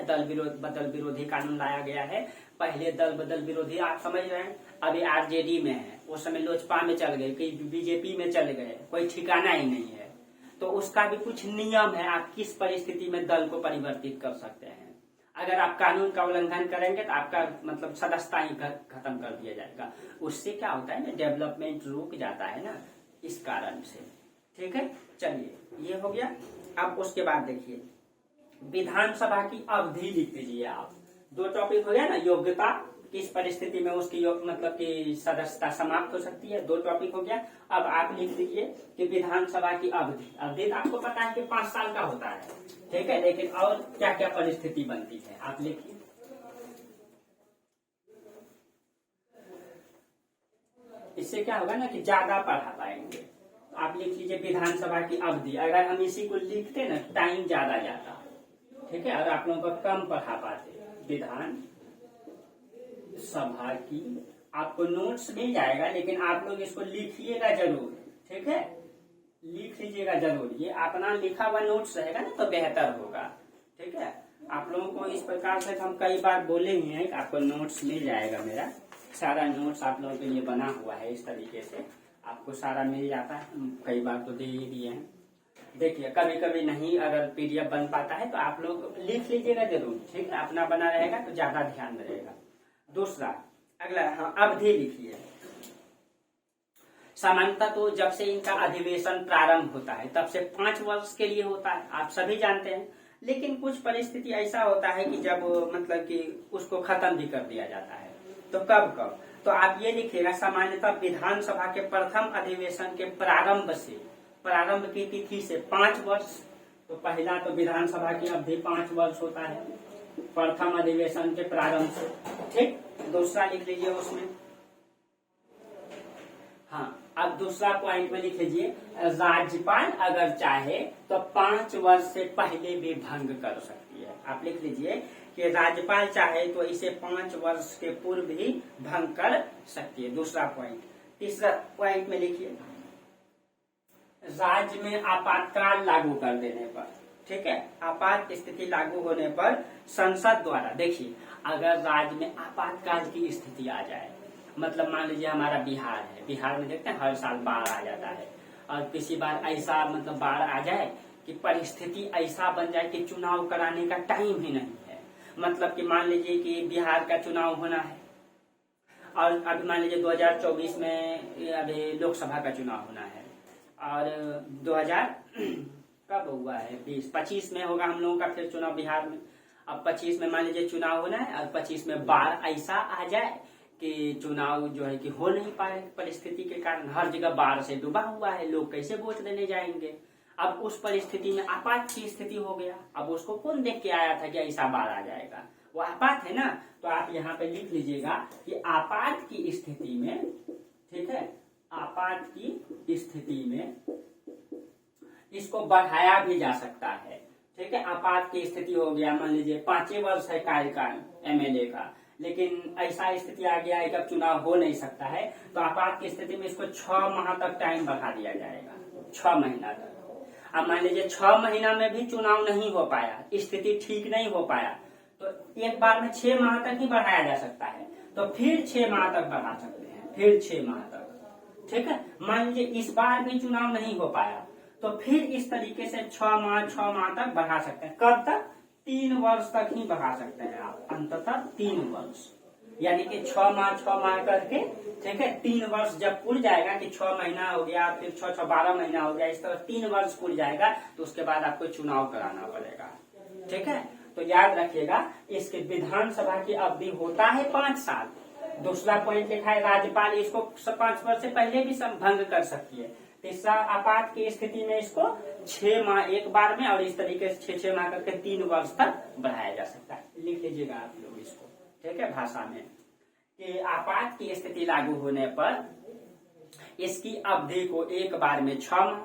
बदल विरोधी कानून लाया गया है। पहले दल बदल विरोधी आप समझ रहे हैं, अभी आरजेडी में है, उस समय लोजपा में चल गए, कई बीजेपी में चल गए, कोई ठिकाना ही नहीं है। तो उसका भी कुछ नियम है, आप किस परिस्थिति में दल को परिवर्तित कर सकते हैं। अगर आप कानून का उल्लंघन करेंगे तो आपका मतलब सदस्यता ही खत्म कर दिया जाएगा। उससे क्या होता है ना, डेवलपमेंट रुक जाता है ना, इस कारण से। ठीक है, चलिए ये हो गया। अब उसके बाद देखिए, विधानसभा की अवधि लिख दीजिए आप। दो टॉपिक हो गया ना, योग्यता, किस परिस्थिति में उसकी मतलब की सदस्यता समाप्त हो सकती है, दो टॉपिक हो गया। अब आप लिख लीजिए कि विधानसभा की अवधि तो आपको पता है कि 5 साल का होता है, ठीक है, लेकिन और क्या क्या परिस्थिति बनती है आप लिखिए। इससे क्या होगा ना कि ज्यादा पढ़ा पाएंगे। आप लिख लीजिए विधानसभा की अवधि। अगर हम इसी को लिखते ना टाइम ज्यादा जाता, ठीक है, और आप लोगों को कम पढ़ा पाते। विधान सभा की, आपको नोट्स मिल जाएगा लेकिन आप लोग इसको लिखिएगा जरूर, ठीक है, लिख लीजिएगा जरूर। ये अपना लिखा हुआ नोट्स रहेगा ना तो बेहतर होगा। ठीक है, आप लोगों को इस प्रकार से हम कई बार बोले हुए हैं कि आपको नोट्स मिल जाएगा। मेरा सारा नोट्स आप लोगों के लिए बना हुआ है, इस तरीके से आपको सारा मिल जाता है। कई बार तो दे ही दिए हैं। देखिए कभी कभी नहीं अगर पीडीएफ बन पाता है तो आप लोग लिख लीजिएगा जरूर, ठीक है, अपना बना रहेगा तो ज्यादा ध्यान रहेगा। दूसरा अगला, हाँ, अवधि लिखिए। सामान्यतः तो जब से इनका अधिवेशन प्रारंभ होता है तब से 5 वर्ष के लिए होता है, आप सभी जानते हैं। लेकिन कुछ परिस्थिति ऐसा होता है कि जब मतलब कि उसको खत्म भी कर दिया जाता है, तो कब कब, तो आप ये लिखिएगा, सामान्यतः विधानसभा के प्रथम अधिवेशन के प्रारंभ की तिथि से 5 वर्ष। तो पहला तो विधानसभा की अवधि 5 वर्ष होता है, प्रथम अधिवेशन के प्रारंभ से, ठीक। दूसरा लिख लीजिए उसमें, हाँ, अब दूसरा पॉइंट में लिख लीजिए, राज्यपाल अगर चाहे तो 5 वर्ष से पहले भी भंग कर सकती है। आप लिख लीजिए कि राज्यपाल चाहे तो इसे 5 वर्ष के पूर्व भी भंग कर सकती है, दूसरा पॉइंट। तीसरा पॉइंट में लिखिए, राज्य में आपातकाल लागू कर देने पर, ठीक है, आपात स्थिति लागू होने पर संसद द्वारा, देखिए अगर राज्य में आपातकाल की स्थिति आ जाए, मतलब मान लीजिए हमारा बिहार है, बिहार में देखते हैं हर साल बाढ़ आ जाता है, और किसी बार ऐसा मतलब बाढ़ आ जाए कि परिस्थिति ऐसा बन जाए कि चुनाव कराने का टाइम ही नहीं है। मतलब कि मान लीजिए कि बिहार का चुनाव होना है और अभी मान लीजिए 2024 में अभी लोकसभा का चुनाव होना है, और 2000 कब हुआ है 20-25 में होगा हम लोगों का फिर चुनाव बिहार में। अब 25 में मान लीजिए चुनाव होना है, और 25 में बाढ़ ऐसा आ जाए कि चुनाव जो है कि हो नहीं पाए, परिस्थिति के कारण हर जगह बाढ़ से डूबा हुआ है, लोग कैसे वोट देने जाएंगे। अब उस परिस्थिति में आपात की स्थिति हो गया। अब उसको कौन देख के आया था कि ऐसा बाढ़ आ जाएगा, वो आपात है ना। तो आप यहाँ पे लिख लीजिएगा कि आपात की स्थिति में, ठीक है, आपात की स्थिति में इसको बढ़ाया भी जा सकता है, ठीक है। आपात की स्थिति हो गया, मान लीजिए 5 वर्ष है कार्यकाल एमएलए का, लेकिन ऐसा स्थिति आ गया है कि अब चुनाव हो नहीं सकता है, तो आपात की स्थिति में इसको 6 माह तक टाइम बढ़ा दिया जाएगा, 6 महीना तक। अब मान लीजिए 6 महीना में भी चुनाव नहीं हो पाया, स्थिति ठीक नहीं हो पाया, तो एक बार में 6 माह तक ही बढ़ाया जा सकता है, तो फिर 6 माह तक बढ़ा सकते हैं, फिर 6 माह तक, ठीक है। मान लीजिए इस बार भी चुनाव नहीं हो पाया, तो फिर इस तरीके से 6 माह तक बढ़ा सकते हैं। कब तक? 3 वर्ष तक ही बढ़ा सकते हैं आप, अंततः 3 वर्ष, यानी कि 6 माह करके, ठीक है। 3 वर्ष जब पूर जाएगा कि 6 महीना हो गया, फिर 6 12 महीना हो गया, इस तरह 3 वर्ष पूर जाएगा, तो उसके बाद आपको चुनाव कराना पड़ेगा, ठीक है। तो याद रखिएगा, इसके विधानसभा की अवधि होता है 5 साल। दूसरा पॉइंट लिखा है राज्यपाल इसको 5 वर्ष से पहले भी भंग कर सकती है। तीसरा, आपात की स्थिति में इसको 6 माह एक बार में, और इस तरीके से 6 माह करके 3 वर्ष तक बढ़ाया जा सकता है। लिख लीजिएगा आप लोग इसको, ठीक है, भाषा में, कि आपात की स्थिति लागू होने पर इसकी अवधि को एक बार में 6 माह,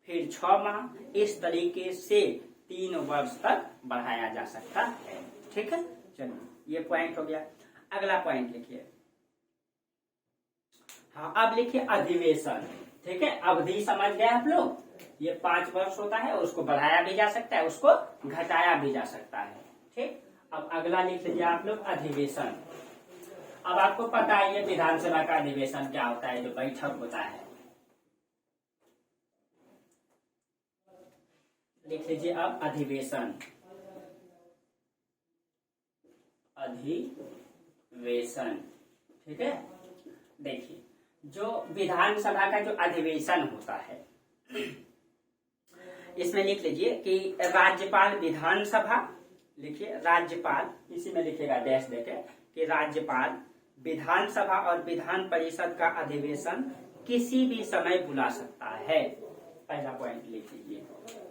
फिर 6 माह, इस तरीके से 3 वर्ष तक बढ़ाया जा सकता है, ठीक है। चलिए, ये पॉइंट हो गया। अगला पॉइंट लिखिए, हाँ, अब लिखिए अधिवेशन, ठीक है। अवधि समझ गए आप लोग, ये 5 वर्ष होता है, उसको बढ़ाया भी जा सकता है, उसको घटाया भी जा सकता है, ठीक। अब अगला लिख लीजिए आप लोग अधिवेशन। अब आपको पता है ये विधानसभा का अधिवेशन क्या होता है, जो बैठक होता है। लिख लीजिए अब अधिवेशन, अधिवेशन, ठीक है। देखिए, जो विधानसभा का जो अधिवेशन होता है, इसमें लिख लीजिए कि राज्यपाल विधानसभा, लिखिए राज्यपाल, इसी में लिखिएगा डैश देके, कि राज्यपाल विधानसभा और विधान परिषद का अधिवेशन किसी भी समय बुला सकता है। पहला पॉइंट लिख लीजिए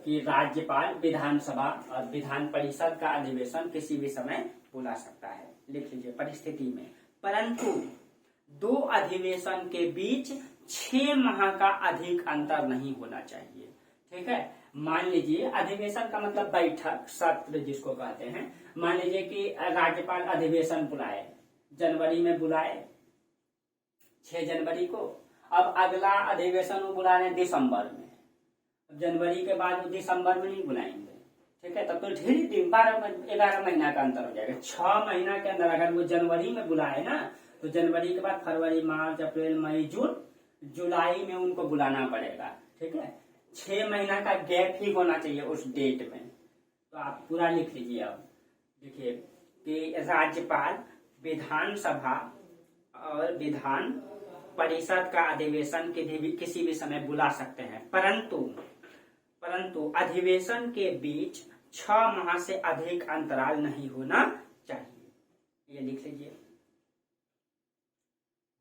कि राज्यपाल विधानसभा और विधान परिषद का अधिवेशन किसी भी समय बुला सकता है। लिख लीजिए परिस्थिति में, परंतु 2 अधिवेशन के बीच 6 माह का अधिक अंतर नहीं होना चाहिए, ठीक है। मान लीजिए अधिवेशन का मतलब बैठक, सत्र जिसको कहते हैं। मान लीजिए कि राज्यपाल अधिवेशन बुलाए, जनवरी में बुलाए, 6 जनवरी को। अब अगला अधिवेशन वो बुला रहे हैं दिसंबर में, जनवरी के बाद वो दिसंबर में नहीं बुलाएंगे, ठीक है। तब तो ढेर दिन 11 महीना का अंतर हो जाएगा। 6 महीना के अंदर अगर वो जनवरी में बुलाए ना, तो जनवरी के बाद फरवरी, मार्च, अप्रैल, मई, जून, जुलाई में उनको बुलाना पड़ेगा, ठीक है। 6 महीना का गैप ही होना चाहिए उस डेट में। तो आप पूरा लिख लीजिए। अब देखिए कि राज्यपाल विधानसभा और विधान परिषद का अधिवेशन किसी भी समय बुला सकते हैं, परंतु अधिवेशन के बीच 6 माह से अधिक अंतराल नहीं होना चाहिए। ये लिख लीजिए,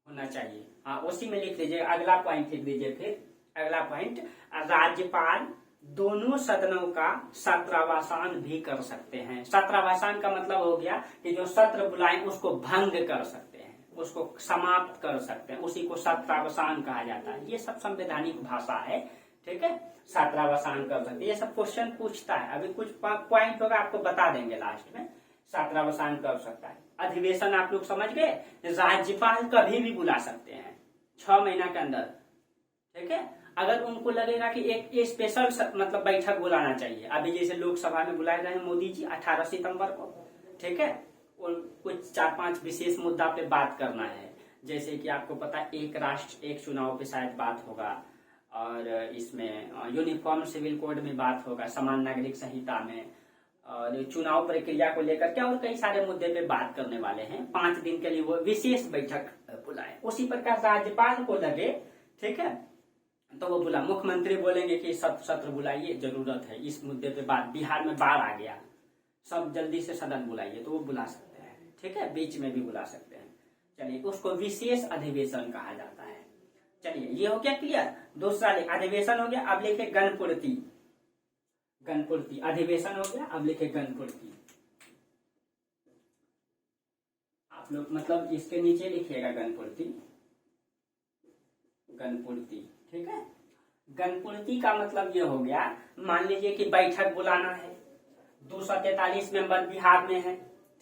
होना चाहिए। हाँ, उसी में लिख लीजिए। अगला पॉइंट लिख दीजिए। फिर अगला पॉइंट, राज्यपाल दोनों सदनों का सत्रावसान भी कर सकते हैं। सत्रावसान का मतलब हो गया कि जो सत्र बुलाएं उसको भंग कर सकते हैं, उसको समाप्त कर सकते हैं, उसी को सत्रावसान कहा जाता है। ये सब संवैधानिक भाषा है, ठीक है। सत्रावसान कर सकते, ये सब क्वेश्चन पूछता है। अभी कुछ पॉइंट होगा आपको बता देंगे लास्ट में। सत्रावसान कर सकता है। अधिवेशन आप लोग समझ गए, राज्यपाल कभी भी बुला सकते हैं 6 महीना के अंदर, ठीक है। अगर उनको लगेगा कि एक स्पेशल मतलब बैठक बुलाना चाहिए, अभी जैसे लोकसभा में बुलाए गए मोदी जी 18 सितंबर को, ठीक है। और कुछ 4-5 विशेष मुद्दा पे बात करना है, जैसे कि आपको पता है एक राष्ट्र एक चुनाव पे शायद बात होगा, और इसमें यूनिफॉर्म सिविल कोड में बात होगा, समान नागरिक संहिता में, और चुनाव प्रक्रिया को लेकर के और कई सारे मुद्दे पे बात करने वाले हैं। 5 दिन के लिए वो विशेष बैठक बुलाए। उसी प्रकार राज्यपाल को लगे, ठीक है, तो वो बुला, मुख्यमंत्री बोलेंगे कि सत्र बुलाइए, जरूरत है इस मुद्दे पे बात, बिहार में बाढ़ आ गया, सब जल्दी से सदन बुलाइए, तो वो बुला सकते हैं, ठीक है, बीच में भी बुला सकते हैं। चलिए, उसको विशेष अधिवेशन कहा जाता है। चलिए, ये हो गया क्लियर। दूसरा अधिवेशन हो गया। अब लिखे गणपूर्ति। गणपूर्ति अधिवेशन हो गया, अब लिखे गणपूर्ति। आप लोग मतलब इसके नीचे लिखिएगा गणपूर्ति, गणपूर्ति, ठीक है। गणपूर्ति का मतलब ये हो गया, मान लीजिए कि बैठक बुलाना है, 243 मेंबर बिहार में है,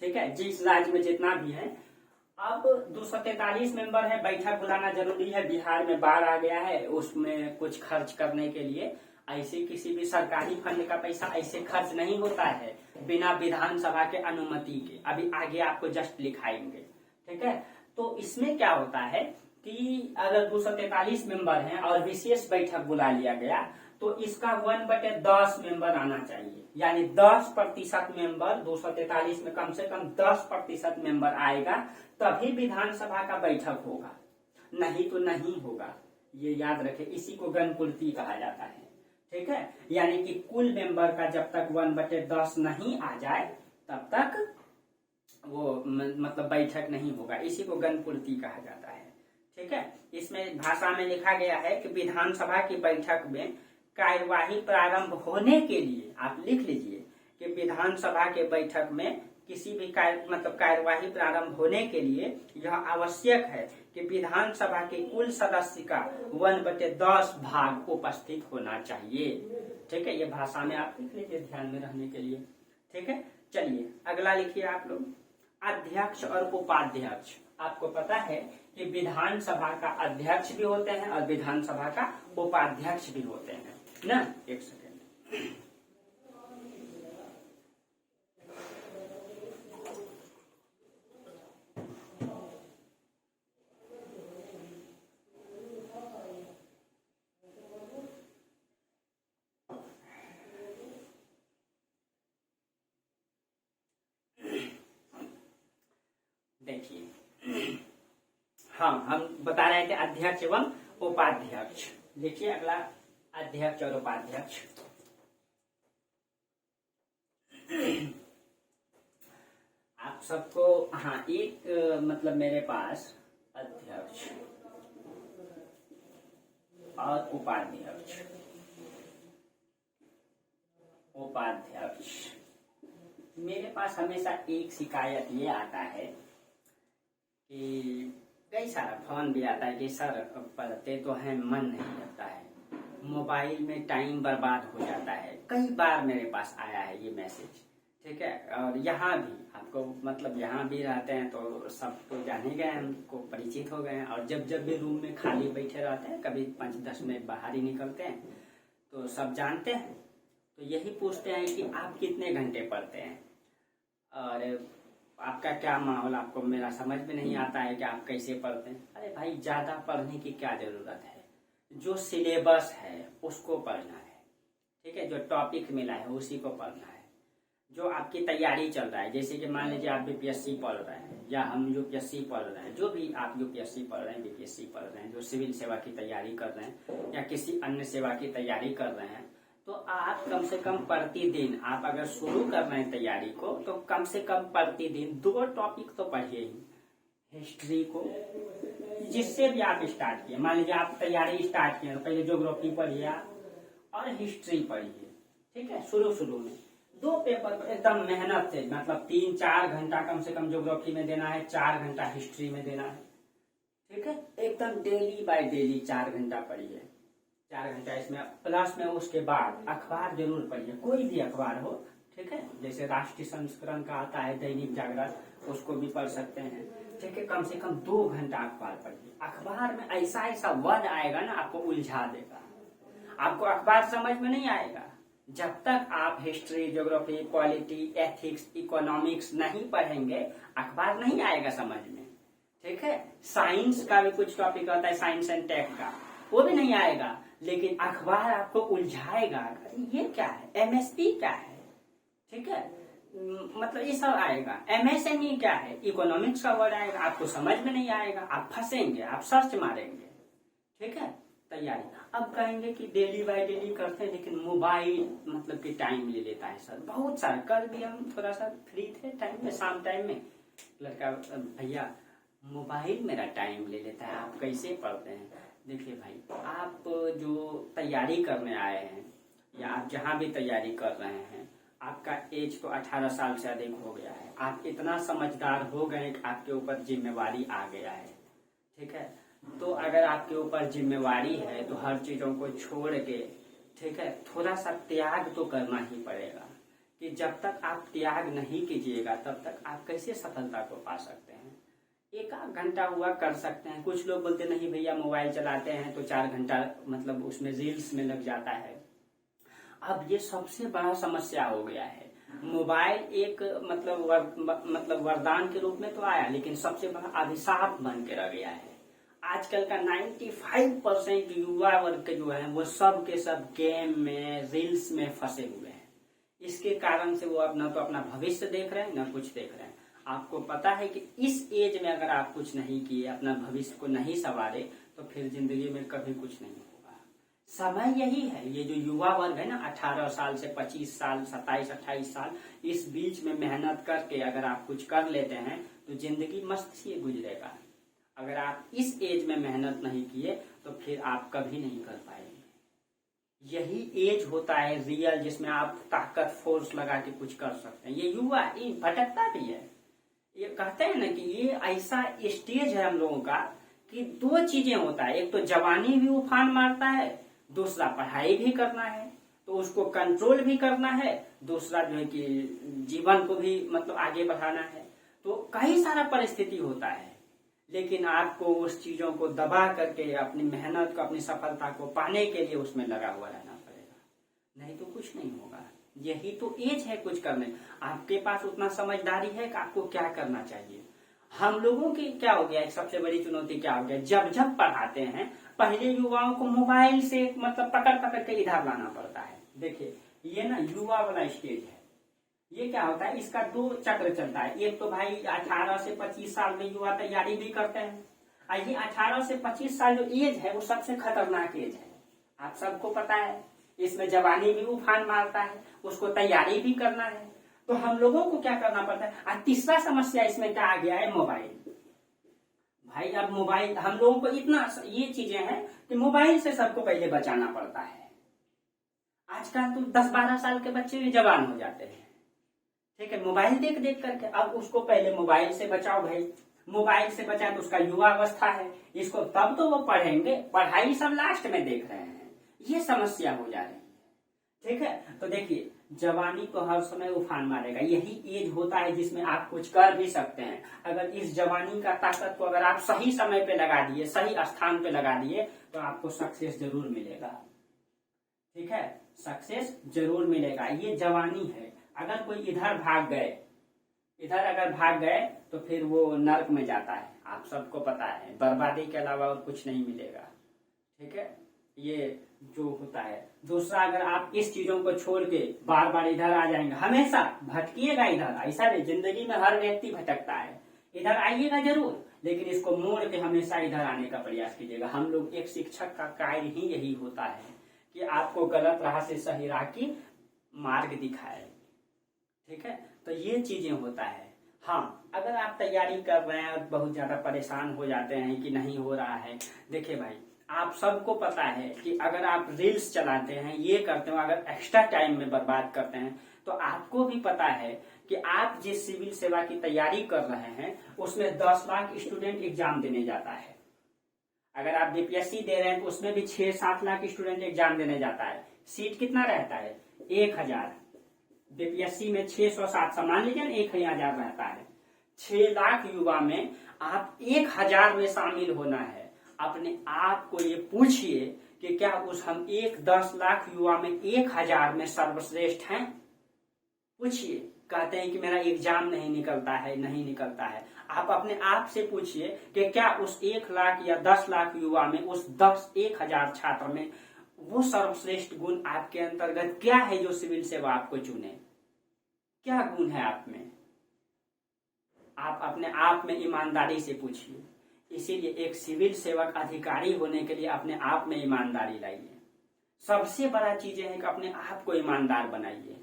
ठीक है, जिस राज्य में जितना भी है। अब 243 मेंबर है, बैठक बुलाना जरूरी है, बिहार में बाढ़ आ गया है, उसमें कुछ खर्च करने के लिए ऐसे किसी भी सरकारी फंड का पैसा ऐसे खर्च नहीं होता है बिना विधानसभा के अनुमति के। अभी आगे आपको जस्ट लिखाएंगे, ठीक है। तो इसमें क्या होता है कि अगर 243 मेंबर हैं और विशेष बैठक बुला लिया गया तो इसका 1/10 मेंबर आना चाहिए, यानी 10% मेंबर, 243 में कम से कम 10% मेंबर आएगा, तभी विधानसभा का बैठक होगा, नहीं तो नहीं होगा। ये याद रखें, इसी को गणपूर्ति कहा जाता है, ठीक है। यानी कि कुल मेंबर का जब तक 1/10 नहीं आ जाए तब तक वो मतलब बैठक नहीं होगा, इसी को गणपूर्ति कहा जाता है, ठीक है। इसमें भाषा में लिखा गया है कि विधानसभा की बैठक में कार्यवाही प्रारंभ होने के लिए, आप लिख लीजिए कि विधानसभा के बैठक में किसी भी कार्यवाही प्रारंभ होने के लिए यह आवश्यक है कि विधानसभा के कुल सदस्य का 1/10 भाग उपस्थित होना चाहिए, ठीक है। ये भाषा में आप लिख लीजिए ध्यान में रहने के लिए, ठीक है। चलिए, अगला लिखिए आप लोग, अध्यक्ष और उपाध्यक्ष। आपको पता है कि विधानसभा का अध्यक्ष भी होते हैं और विधानसभा का उपाध्यक्ष भी होते हैं ना। एक सेकेंड, देखिए, हाँ, हम बता रहे थे अध्यक्ष एवं उपाध्यक्ष। देखिए अगला, अध्यक्ष और उपाध्यक्ष। आप सबको, हाँ, एक मतलब मेरे पास अध्यक्ष और उपाध्यक्ष, मेरे पास हमेशा एक शिकायत ये आता है कि कई सारा फोन भी आता है कि सर पढ़ते तो हैं, मन नहीं लगता है, मोबाइल में टाइम बर्बाद हो जाता है। कई बार मेरे पास आया है ये मैसेज, ठीक है। और यहाँ भी आपको मतलब यहाँ भी रहते हैं तो सब तो जान ही गए, हमको परिचित हो गए हैं। और जब भी रूम में खाली बैठे रहते हैं, कभी 5-10 मिनट बाहर ही निकलते हैं, तो सब जानते हैं। तो यही पूछते हैं कि आप कितने घंटे पढ़ते हैं और आपका क्या माहौल, आपको मेरा समझ में नहीं आता है कि आप कैसे पढ़ते हैं। अरे भाई, ज्यादा पढ़ने की क्या जरूरत है, जो सिलेबस है उसको पढ़ना है, ठीक है। जो टॉपिक मिला है उसी को पढ़ना है। जो आपकी तैयारी चल रहा है, जैसे कि मान लीजिए आप बीपीएससी पढ़ रहे हैं या हम यूपीएससी पढ़ रहे हैं, जो भी आप यूपीएससी पढ़ रहे हैं, बीपीएससी पढ़ रहे हैं, जो सिविल सेवा की तैयारी कर रहे हैं या किसी अन्य सेवा की तैयारी कर रहे हैं, तो आप कम से कम प्रतिदिन, आप अगर शुरू कर रहे हैं तैयारी को, तो कम से कम प्रतिदिन 2 टॉपिक तो पढ़िए ही। हिस्ट्री को, जिससे भी आप स्टार्ट किए, मान लीजिए आप तैयारी स्टार्ट किए तो पहले ज्योग्राफी पढ़िए और हिस्ट्री पढ़िए, ठीक है। शुरू में 2 पेपर एकदम मेहनत से, मतलब 3-4 घंटा कम से कम ज्योग्राफी में देना है, 4 घंटा हिस्ट्री में देना है, ठीक है। एकदम डेली बाय डेली 4 घंटा पढ़िए, 4 घंटा इसमें प्लस में। उसके बाद अखबार जरूर पढ़िए, कोई भी अखबार हो, ठीक है। जैसे राष्ट्रीय संस्करण का आता है दैनिक जागरण, उसको भी पढ़ सकते हैं, ठीक है। कम से कम 2 घंटा अखबार पढ़िए। अखबार में ऐसा वर्ड आएगा ना, आपको उलझा देगा। आपको अखबार समझ में नहीं आएगा जब तक आप history, geography, polity, ethics, economics नहीं पढ़ेंगे, अखबार नहीं आएगा समझ में, ठीक है। साइंस का भी कुछ टॉपिक होता है, साइंस एंड टेक का, वो भी नहीं आएगा, लेकिन अखबार आपको उलझाएगा। ये क्या है, एमएसपी क्या है, ठीक है। मतलब ये सब आएगा। एमएसएमई क्या है, इकोनॉमिक्स का वर्ड आएगा, आपको समझ में नहीं आएगा, आप फंसेंगे, आप सर्च मारेंगे। ठीक है, तैयारी। अब कहेंगे कि डेली बाय डेली करते हैं, लेकिन मोबाइल मतलब कि टाइम ले लेता है सर बहुत सारा। कल भी हम थोड़ा सा फ्री थे टाइम में, शाम टाइम में, लड़का भैया मोबाइल मेरा टाइम ले लेता है, आप कैसे पढ़ते हैं? देखिए भाई, आप जो तैयारी करने आए हैं या आप जहाँ भी तैयारी कर रहे हैं, आपका एज तो 18 साल से अधिक हो गया है, आप इतना समझदार हो गए कि आपके ऊपर जिम्मेवारी आ गया है। ठीक है, तो अगर आपके ऊपर जिम्मेवारी है तो हर चीजों को छोड़ के, ठीक है, थोड़ा सा त्याग तो करना ही पड़ेगा। कि जब तक आप त्याग नहीं कीजिएगा तब तक आप कैसे सफलता को पा सकते हैं? एक आध घंटा हुआ कर सकते हैं। कुछ लोग बोलते नहीं भैया मोबाइल चलाते हैं तो 4 घंटा मतलब उसमें रील्स में लग जाता है। अब ये सबसे बड़ा समस्या हो गया है। मोबाइल एक मतलब वरदान के रूप में तो आया, लेकिन सबसे बड़ा अभिशाप बन के रह गया है। आजकल का 95% युवा वर्ग के जो है वो सब के सब गेम में, रील्स में फंसे हुए हैं। इसके कारण से वो अपना तो अपना भविष्य देख रहे हैं, ना कुछ देख रहे हैं। आपको पता है कि इस एज में अगर आप कुछ नहीं किए, अपना भविष्य को नहीं संवारे, तो फिर जिंदगी में कभी कुछ नहीं होगा। समय यही है, ये जो युवा वर्ग है ना, 18 साल से 25 साल, 27-28 साल, इस बीच में मेहनत करके अगर आप कुछ कर लेते हैं तो जिंदगी मस्त से गुजरेगा। अगर आप इस एज में मेहनत नहीं किए तो फिर आप कभी नहीं कर पाएंगे। यही एज होता है रियल, जिसमें आप ताकत फोर्स लगा के कुछ कर सकते हैं। ये युवा ये भटकता भी है। ये कहते हैं ना कि ये ऐसा स्टेज है हम लोगों का कि 2 चीजें होता है, एक तो जवानी भी उफान मारता है, दूसरा पढ़ाई भी करना है तो उसको कंट्रोल भी करना है, दूसरा जो है कि जीवन को भी मतलब आगे बढ़ाना है। तो कई सारा परिस्थिति होता है, लेकिन आपको उस चीजों को दबा करके अपनी मेहनत को, अपनी सफलता को पाने के लिए उसमें लगा हुआ रहना पड़ेगा, नहीं तो कुछ नहीं होगा। यही तो एज है कुछ करने। आपके पास उतना समझदारी है कि आपको क्या करना चाहिए। हम लोगों की क्या हो गया, एक सबसे बड़ी चुनौती क्या हो गया, जब जब पढ़ाते हैं पहले युवाओं को मोबाइल से मतलब पकड़ पकड़ के इधर लाना पड़ता है। देखिए ये ना युवा वाला स्टेज है, ये क्या होता है, इसका 2 चक्र चलता है। एक तो भाई 18 से 25 साल में युवा तैयारी भी करते हैं, और ये 18 से 25 साल जो एज है वो सबसे खतरनाक एज है, आप सबको पता है। इसमें जवानी भी उफान मारता है, उसको तैयारी भी करना है, तो हम लोगों को क्या करना पड़ता है। और तीसरा समस्या इसमें क्या आ गया है, मोबाइल। भाई अब मोबाइल हम लोगों को इतना ये चीजें हैं कि मोबाइल से सबको पहले बचाना पड़ता है। आजकल तो 10-12 साल के बच्चे भी जवान हो जाते हैं, ठीक है, मोबाइल देख देख करके। अब उसको पहले मोबाइल से बचाओ भाई, मोबाइल से बचाए तो उसका युवा अवस्था है, इसको तब तो वो पढ़ेंगे, पढ़ाई सब लास्ट में देख रहे हैं, ये समस्या हो जा रही है। ठीक है, तो देखिए जवानी तो हर समय उफान मारेगा, यही एज होता है जिसमें आप कुछ कर भी सकते हैं। अगर इस जवानी का ताकत को अगर आप सही समय पे लगा दिए, सही स्थान पे लगा दिए, तो आपको सक्सेस जरूर मिलेगा। ठीक है, सक्सेस जरूर मिलेगा। ये जवानी है। अगर कोई इधर भाग गए, इधर अगर भाग गए तो फिर वो नर्क में जाता है, आप सबको पता है, बर्बादी के अलावा और कुछ नहीं मिलेगा। ठीक है, ये जो होता है। दूसरा, अगर आप इस चीजों को छोड़ के बार बार इधर आ जाएंगे, हमेशा भटकिएगा इधर, ऐसा नहीं, जिंदगी में हर व्यक्ति भटकता है, इधर आइएगा जरूर, लेकिन इसको मोड़ के हमेशा इधर आने का प्रयास कीजिएगा। हम लोग एक शिक्षक का कार्य ही यही होता है कि आपको गलत राह से सही राह की मार्ग दिखाए। ठीक है, तो ये चीजें होता है। हाँ, अगर आप तैयारी कर रहे हैं और बहुत ज्यादा परेशान हो जाते हैं कि नहीं हो रहा है, देखिए भाई आप सबको पता है कि अगर आप रील्स चलाते हैं, ये करते हो, अगर एक्स्ट्रा टाइम में बर्बाद करते हैं, तो आपको भी पता है कि आप जिस सिविल सेवा की तैयारी कर रहे हैं उसमें 10 लाख स्टूडेंट एग्जाम देने जाता है। अगर आप बीपीएससी दे रहे हैं तो उसमें भी 6-7 लाख स्टूडेंट एग्जाम देने जाता है। सीट कितना रहता है, 1000। बीपीएससी में 600-700, मान लीजिए 1000 रहता है। 6 लाख युवा में आप 1000 में शामिल होना है। अपने आप को ये पूछिए कि क्या उस हम 10 लाख युवा में 1000 में सर्वश्रेष्ठ हैं? पूछिए। कहते हैं कि मेरा एग्जाम नहीं निकलता है, नहीं निकलता है। आप अपने आप से पूछिए कि क्या उस 1 लाख या 10 लाख युवा में, उस 10,000 छात्र में वो सर्वश्रेष्ठ गुण आपके अंतर्गत क्या है जो सिविल सेवा आपको चुने? क्या गुण है आप में? आप अपने आप में ईमानदारी से पूछिए। इसीलिए एक सिविल सेवक अधिकारी होने के लिए अपने आप में ईमानदारी लाइए। सबसे बड़ा चीज है कि अपने आप को ईमानदार बनाइए।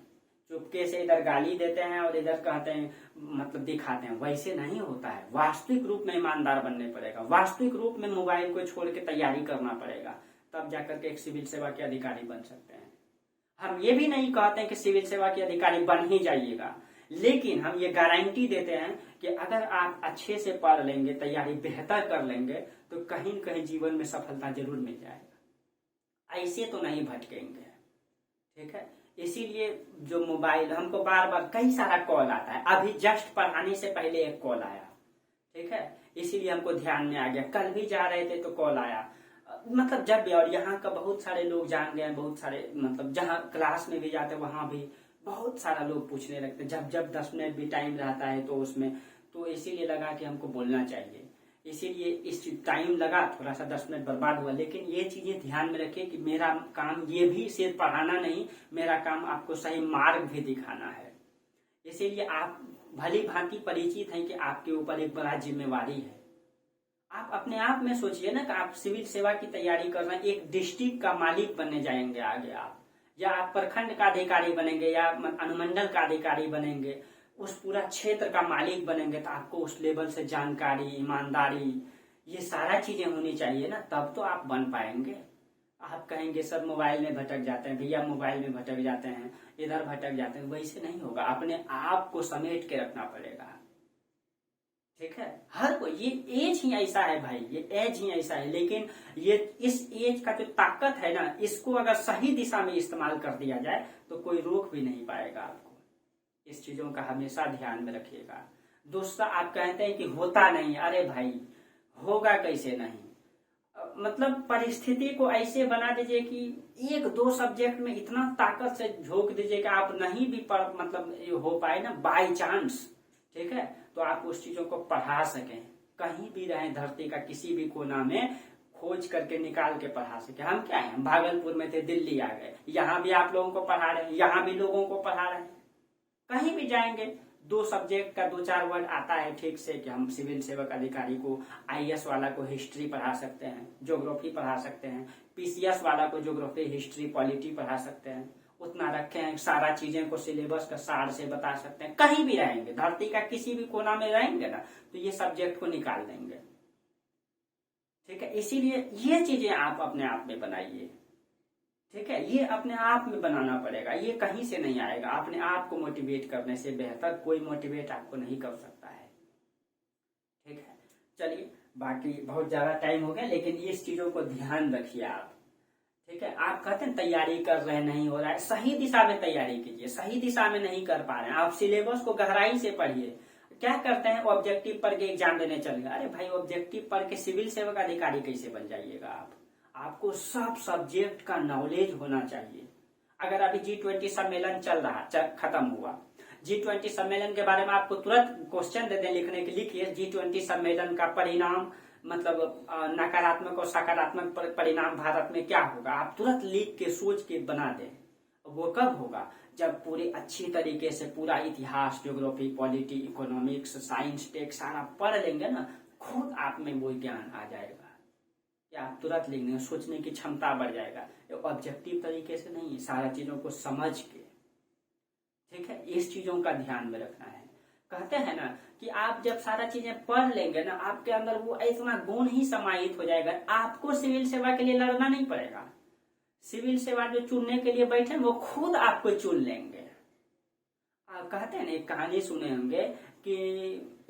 चुपके से इधर गाली देते हैं और इधर कहते हैं, मतलब दिखाते हैं, वैसे नहीं होता है। वास्तविक रूप में ईमानदार बनने पड़ेगा। वास्तविक रूप में मोबाइल को छोड़ के तैयारी करना पड़ेगा, तब जाकर के एक सिविल सेवा के अधिकारी बन सकते हैं। हम ये भी नहीं कहते हैं कि सिविल सेवा के अधिकारी बन ही जाइएगा, लेकिन हम ये गारंटी देते हैं कि अगर आप अच्छे से पढ़ लेंगे, तैयारी बेहतर कर लेंगे, तो कहीं न कहीं जीवन में सफलता जरूर मिल जाएगा। ऐसे तो नहीं भटकेंगे, ठीक है। इसीलिए जो मोबाइल, हमको बार बार कई सारा कॉल आता है। अभी जस्ट पढ़ाने से पहले एक कॉल आया, ठीक है, इसीलिए हमको ध्यान में आ गया। कल भी जा रहे थे तो कॉल आया, मतलब जब भी। और यहाँ का बहुत सारे लोग जान गए, बहुत सारे, मतलब जहाँ क्लास में भी जाते वहां भी बहुत सारा लोग पूछने लगते, जब जब 10 मिनट भी टाइम रहता है तो उसमें, तो इसीलिए लगा कि हमको बोलना चाहिए। इसीलिए इस टाइम लगा, थोड़ा सा 10 मिनट बर्बाद हुआ, लेकिन ये चीजें ध्यान में रखिए कि मेरा काम ये भी सिर्फ पढ़ाना नहीं, मेरा काम आपको सही मार्ग भी दिखाना है। इसीलिए आप भली भांति परिचित हैं कि आपके ऊपर एक बड़ा जिम्मेवारी है। आप अपने आप में सोचिए ना कि आप सिविल सेवा की तैयारी कर रहे हैं, एक डिस्ट्रिक्ट का मालिक बनने जाएंगे आगे आप, या आप प्रखंड का अधिकारी बनेंगे, या अनुमंडल का अधिकारी बनेंगे, उस पूरा क्षेत्र का मालिक बनेंगे, तो आपको उस लेवल से जानकारी, ईमानदारी, ये सारा चीजें होनी चाहिए ना, तब तो आप बन पाएंगे। आप कहेंगे सब मोबाइल में भटक जाते हैं, भैया मोबाइल में भटक जाते हैं, इधर भटक जाते हैं, वैसे नहीं होगा। अपने आप को समेट के रखना पड़ेगा, ठीक है। हर कोई, ये एज ही ऐसा है भाई, ये एज ही ऐसा है, लेकिन ये इस एज का जो ताकत है ना, इसको अगर सही दिशा में इस्तेमाल कर दिया जाए तो कोई रोक भी नहीं पाएगा आपको। इस चीजों का हमेशा ध्यान में रखिएगा। दोस्तों, आप कहते हैं कि होता नहीं, अरे भाई होगा कैसे नहीं। मतलब परिस्थिति को ऐसे बना दीजिए कि 1-2 सब्जेक्ट में इतना ताकत से झोंक दीजिए कि आप नहीं भी पढ़, मतलब हो पाए ना बाय चांस, ठीक है, तो आप उस चीजों को पढ़ा सकें। कहीं भी रहें, धरती का किसी भी कोना में खोज करके निकाल के पढ़ा सके। हम क्या है, हम भागलपुर में थे, दिल्ली आ गए, यहाँ भी आप लोगों को पढ़ा रहे हैं, यहाँ भी लोगों को पढ़ा रहे हैं। कहीं भी जाएंगे, 2 सब्जेक्ट का 2-4 वर्ड आता है ठीक से, कि हम सिविल सेवक अधिकारी को, IAS वाला को हिस्ट्री पढ़ा सकते हैं, ज्योग्राफी पढ़ा सकते हैं, PCS वाला को ज्योग्राफी, हिस्ट्री, पॉलिटी पढ़ा सकते हैं। उतना रखे हैं, सारा चीजें को सिलेबस का सार से बता सकते हैं। कहीं भी रहेंगे, धरती का किसी भी कोना में रहेंगे ना, तो ये सब्जेक्ट को निकाल देंगे, ठीक है। इसीलिए ये चीजें आप अपने आप में बनाइए, ठीक है। ये अपने आप में बनाना पड़ेगा, ये कहीं से नहीं आएगा। अपने आप को मोटिवेट करने से बेहतर कोई मोटिवेट आपको नहीं कर सकता है, ठीक है। चलिए, बाकी बहुत ज्यादा टाइम हो गया, लेकिन इस चीजों को ध्यान रखिए आप, ठीक है। आप कहते हैं तैयारी कर रहे, नहीं हो रहा है, सही दिशा में तैयारी कीजिए। सही दिशा में नहीं कर पा रहे हैं, आप सिलेबस को गहराई से पढ़िए। क्या करते हैं, ऑब्जेक्टिव पढ़ के एग्जाम देने चल गए। अरे भाई, ऑब्जेक्टिव पढ़ के सिविल सेवक अधिकारी कैसे बन जाइएगा आप? आपको सब सब्जेक्ट का नॉलेज होना चाहिए। अगर अभी G20 सम्मेलन चल रहा, खत्म हुआ, G20 सम्मेलन के बारे में आपको तुरंत क्वेश्चन देते हैं लिखने के, लिखिए G20 सम्मेलन का परिणाम, मतलब नकारात्मक और सकारात्मक परिणाम भारत में क्या होगा। आप तुरंत लिख के सोच के बना दें। वो कब होगा, जब पूरी अच्छी तरीके से पूरा इतिहास, geography, polity, economics, science, tech सारा पढ़ लेंगे ना, खुद आप में वो ज्ञान आ जाएगा कि आप तुरंत लिखने, सोचने की क्षमता बढ़ जाएगा। ऑब्जेक्टिव तरीके से नहीं, सारा चीजों को समझ के, ठीक है। इस चीजों का ध्यान में रखना है। कहते हैं ना कि आप जब सारा चीजें पढ़ लेंगे ना, आपके अंदर वो इतना गुण ही समाहित हो जाएगा, आपको सिविल सेवा के लिए लड़ना नहीं पड़ेगा। सिविल सेवा जो चुनने के लिए बैठे, वो खुद आपको चुन लेंगे। आप कहते हैं ना, एक कहानी सुने होंगे कि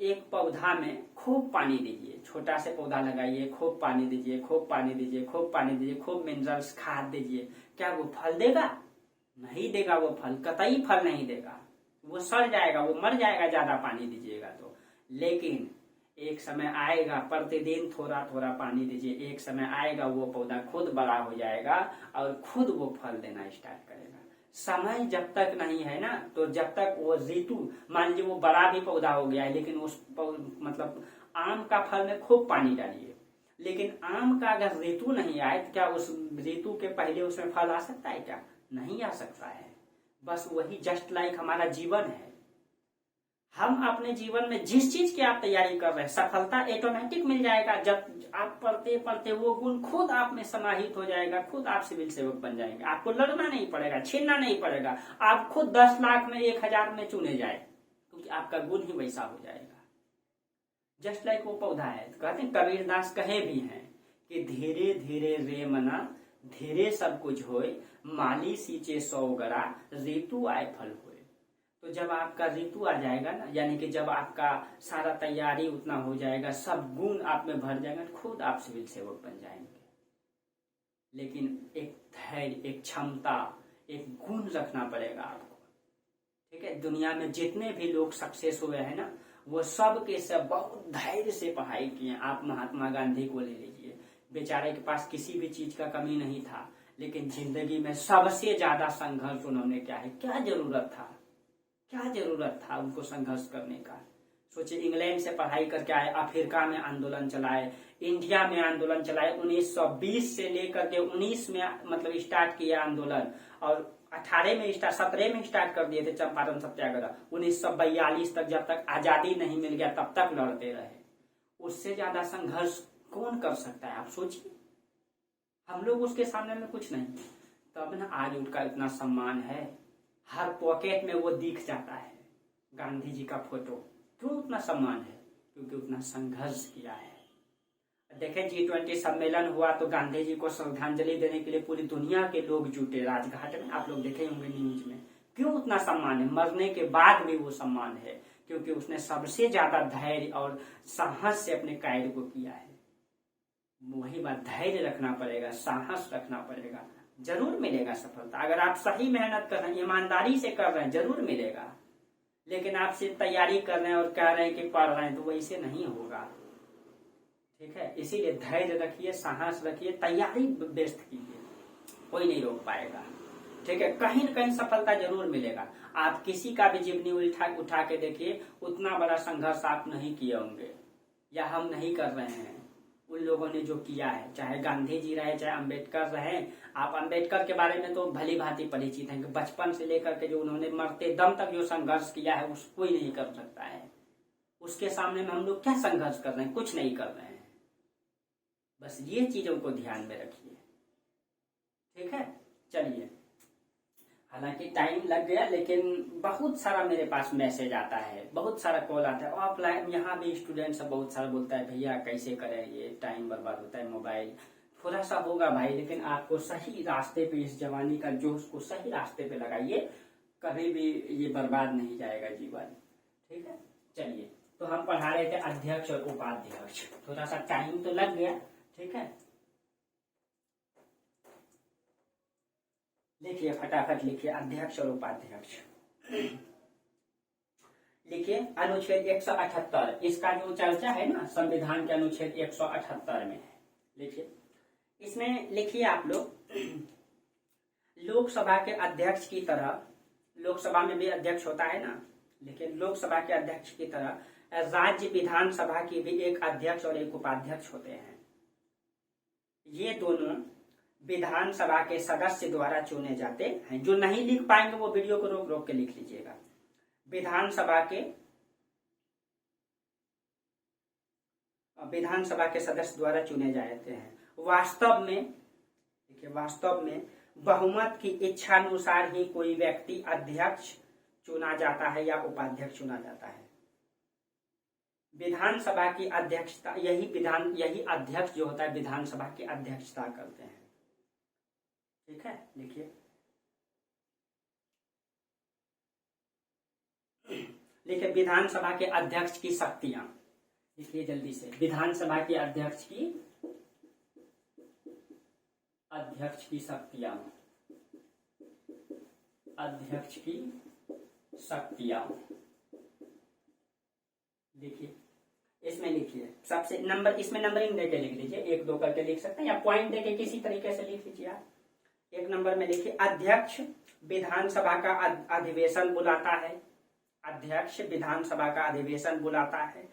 एक पौधा में खूब पानी दीजिए, छोटा से पौधा लगाइए, खूब पानी दीजिए, खूब पानी दीजिए, खूब पानी दीजिए, खूब मिनरल्स खाद दीजिए, क्या वो फल देगा? नहीं देगा। वो फल कतई फल नहीं देगा, वो सड़ जाएगा, वो मर जाएगा ज्यादा पानी दीजिएगा तो। लेकिन एक समय आएगा, प्रतिदिन थोड़ा थोड़ा पानी दीजिए, एक समय आएगा वो पौधा खुद बड़ा हो जाएगा और खुद वो फल देना स्टार्ट करेगा। समय जब तक नहीं है ना, तो जब तक वो ऋतु, मान लीजिए वो बड़ा भी पौधा हो गया है, लेकिन उस मतलब आम का फल में खूब पानी डालिए, लेकिन आम का अगर ऋतु नहीं आए तो क्या उस ऋतु के पहले उसमें फल आ सकता है? क्या नहीं आ सकता है। बस वही जस्ट लाइक हमारा जीवन है। हम अपने जीवन में जिस चीज की आप तैयारी कर रहे हैं सफलता ऑटोमेटिक मिल जाएगा। जब आप पढ़ते पढ़ते वो गुण खुद आप में समाहित हो जाएगा, खुद आप सिविल सेवक बन जाएंगे। आपको लड़ना नहीं पड़ेगा, छीनना नहीं पड़ेगा, आप खुद 10 लाख में 1000 में चुने जाए, क्योंकि आपका गुण ही वैसा हो जाएगा। जस्ट लाइक वो पौधा है, कहते हैं कबीरदास कहे भी हैं कि धीरे धीरे रे मना धीरे सब कुछ होए, माली सींचे 100 गरा ऋतु आए फल होए। तो जब आपका ऋतु आ जाएगा ना, यानी कि जब आपका सारा तैयारी उतना हो जाएगा, सब गुण आप में भर जाएगा, खुद आप सिविल सेवक बन जाएंगे। लेकिन एक धैर्य, एक क्षमता, एक गुण रखना पड़ेगा आपको, ठीक है। दुनिया में जितने भी लोग सक्सेस हुए हैं ना, वो सब के सब बहुत धैर्य से पढ़ाई किए। आप महात्मा गांधी को ले लीजिए, बेचारे के पास किसी भी चीज का कमी नहीं था, लेकिन जिंदगी में सबसे ज्यादा संघर्ष उन्होंने क्या है, क्या जरूरत था, क्या जरूरत था उनको संघर्ष करने का। सोचिए, इंग्लैंड से पढ़ाई करके आए, अफ्रीका में आंदोलन चलाए, इंडिया में आंदोलन चलाए, 1920 से लेकर के 19 में मतलब स्टार्ट किया आंदोलन, और 17 में स्टार्ट कर दिए थे चंपारण सत्याग्रह। 1942 तक, जब तक आजादी नहीं मिल गया तब तक लड़ते रहे। उससे ज्यादा संघर्ष कौन कर सकता है, आप सोचिए। हम लोग उसके सामने में कुछ नहीं, तब ना आज उनका इतना सम्मान है, हर पॉकेट में वो दिख जाता है गांधी जी का फोटो। क्यों उतना सम्मान है? क्योंकि उतना संघर्ष किया है। देखें, G20 सम्मेलन हुआ तो गांधी जी को श्रद्धांजलि देने के लिए पूरी दुनिया के लोग जुटे राजघाट में, आप लोग देखे होंगे न्यूज में। क्यों उतना सम्मान है? मरने के बाद भी वो सम्मान है, क्योंकि उसने सबसे ज्यादा धैर्य और साहस से अपने कार्य को किया है। वही बात, धैर्य रखना पड़ेगा, साहस रखना पड़ेगा, जरूर मिलेगा सफलता। अगर आप सही मेहनत कर रहे हैं, ईमानदारी से कर रहे हैं, जरूर मिलेगा। लेकिन आप सिर्फ तैयारी कर रहे हैं और कह रहे हैं कि पढ़ रहे हैं, तो वैसे नहीं होगा, ठीक है। इसीलिए धैर्य रखिए, साहस रखिए, तैयारी बेस्ट कीजिए, कोई नहीं रोक पाएगा, ठीक है। कहीं न कहीं सफलता जरूर मिलेगा। आप किसी का भी जीवनी उठा के देखिए, उतना बड़ा संघर्ष आप नहीं किए होंगे, या हम नहीं कर रहे हैं। उन लोगों ने जो किया है, चाहे गांधी जी रहे, चाहे अंबेडकर रहे। आप अंबेडकर के बारे में तो भली भांति परिचित हैं कि बचपन से लेकर के जो उन्होंने मरते दम तक जो संघर्ष किया है, उस कोई नहीं कर सकता है। उसके सामने में हम लोग क्या संघर्ष कर रहे हैं? कुछ नहीं कर रहे हैं। बस ये चीजों को ध्यान में रखिए, ठीक है। चलिए, हालांकि टाइम लग गया, लेकिन बहुत सारा मेरे पास मैसेज आता है, बहुत सारा कॉल आता है ऑफलाइन। यहाँ भी स्टूडेंट सब बहुत सारा बोलता है, भैया कैसे करें, ये टाइम बर्बाद होता है, मोबाइल थोड़ा सा होगा भाई, लेकिन आपको सही रास्ते पे, इस जवानी का जोश को सही रास्ते पे लगाइए, कभी भी ये बर्बाद नहीं जाएगा जीवन, ठीक है। चलिए, तो हम पढ़ा रहे थे अध्यक्ष और उपाध्यक्ष, थोड़ा सा टाइम तो लग गया, ठीक है। लिखिए, फटाफट लिखिए, अध्यक्ष और उपाध्यक्ष। लिखिए, अनुच्छेद 178, इसका जो चर्चा है ना संविधान के अनुच्छेद 178 में, लिखिए। इसमें लिखिए आप लोग, लोकसभा के अध्यक्ष की तरह, लोकसभा में भी अध्यक्ष होता है ना, लेकिन लोकसभा के अध्यक्ष की तरह राज्य विधानसभा की भी एक अध्यक्ष और एक उपाध्यक्ष होते हैं। ये दोनों विधानसभा के सदस्य द्वारा चुने जाते हैं। जो नहीं लिख पाएंगे वो वीडियो को रोक रोक के लिख लीजिएगा। विधानसभा के सदस्य द्वारा चुने जाते हैं। वास्तव में देखिए, वास्तव में बहुमत की इच्छानुसार ही कोई व्यक्ति अध्यक्ष चुना जाता है या उपाध्यक्ष चुना जाता है। विधानसभा की अध्यक्षता, यही अध्यक्ष जो होता है विधानसभा की अध्यक्षता करते हैं, ठीक है। लिखिए, विधानसभा के अध्यक्ष की शक्तियां, लिखिए जल्दी से। विधानसभा के अध्यक्ष की शक्तियां, अध्यक्ष की शक्तियां, लिखिए। इसमें लिखिए सबसे नंबर, इसमें नंबरिंग देके लिख लीजिए, 1 2 करके लिख सकते हैं, या पॉइंट देके किसी तरीके से लिख लीजिए आप। 1 नंबर में लिखिए, अध्यक्ष विधानसभा का अधिवेशन बुलाता है। अध्यक्ष विधानसभा का अधिवेशन बुलाता है।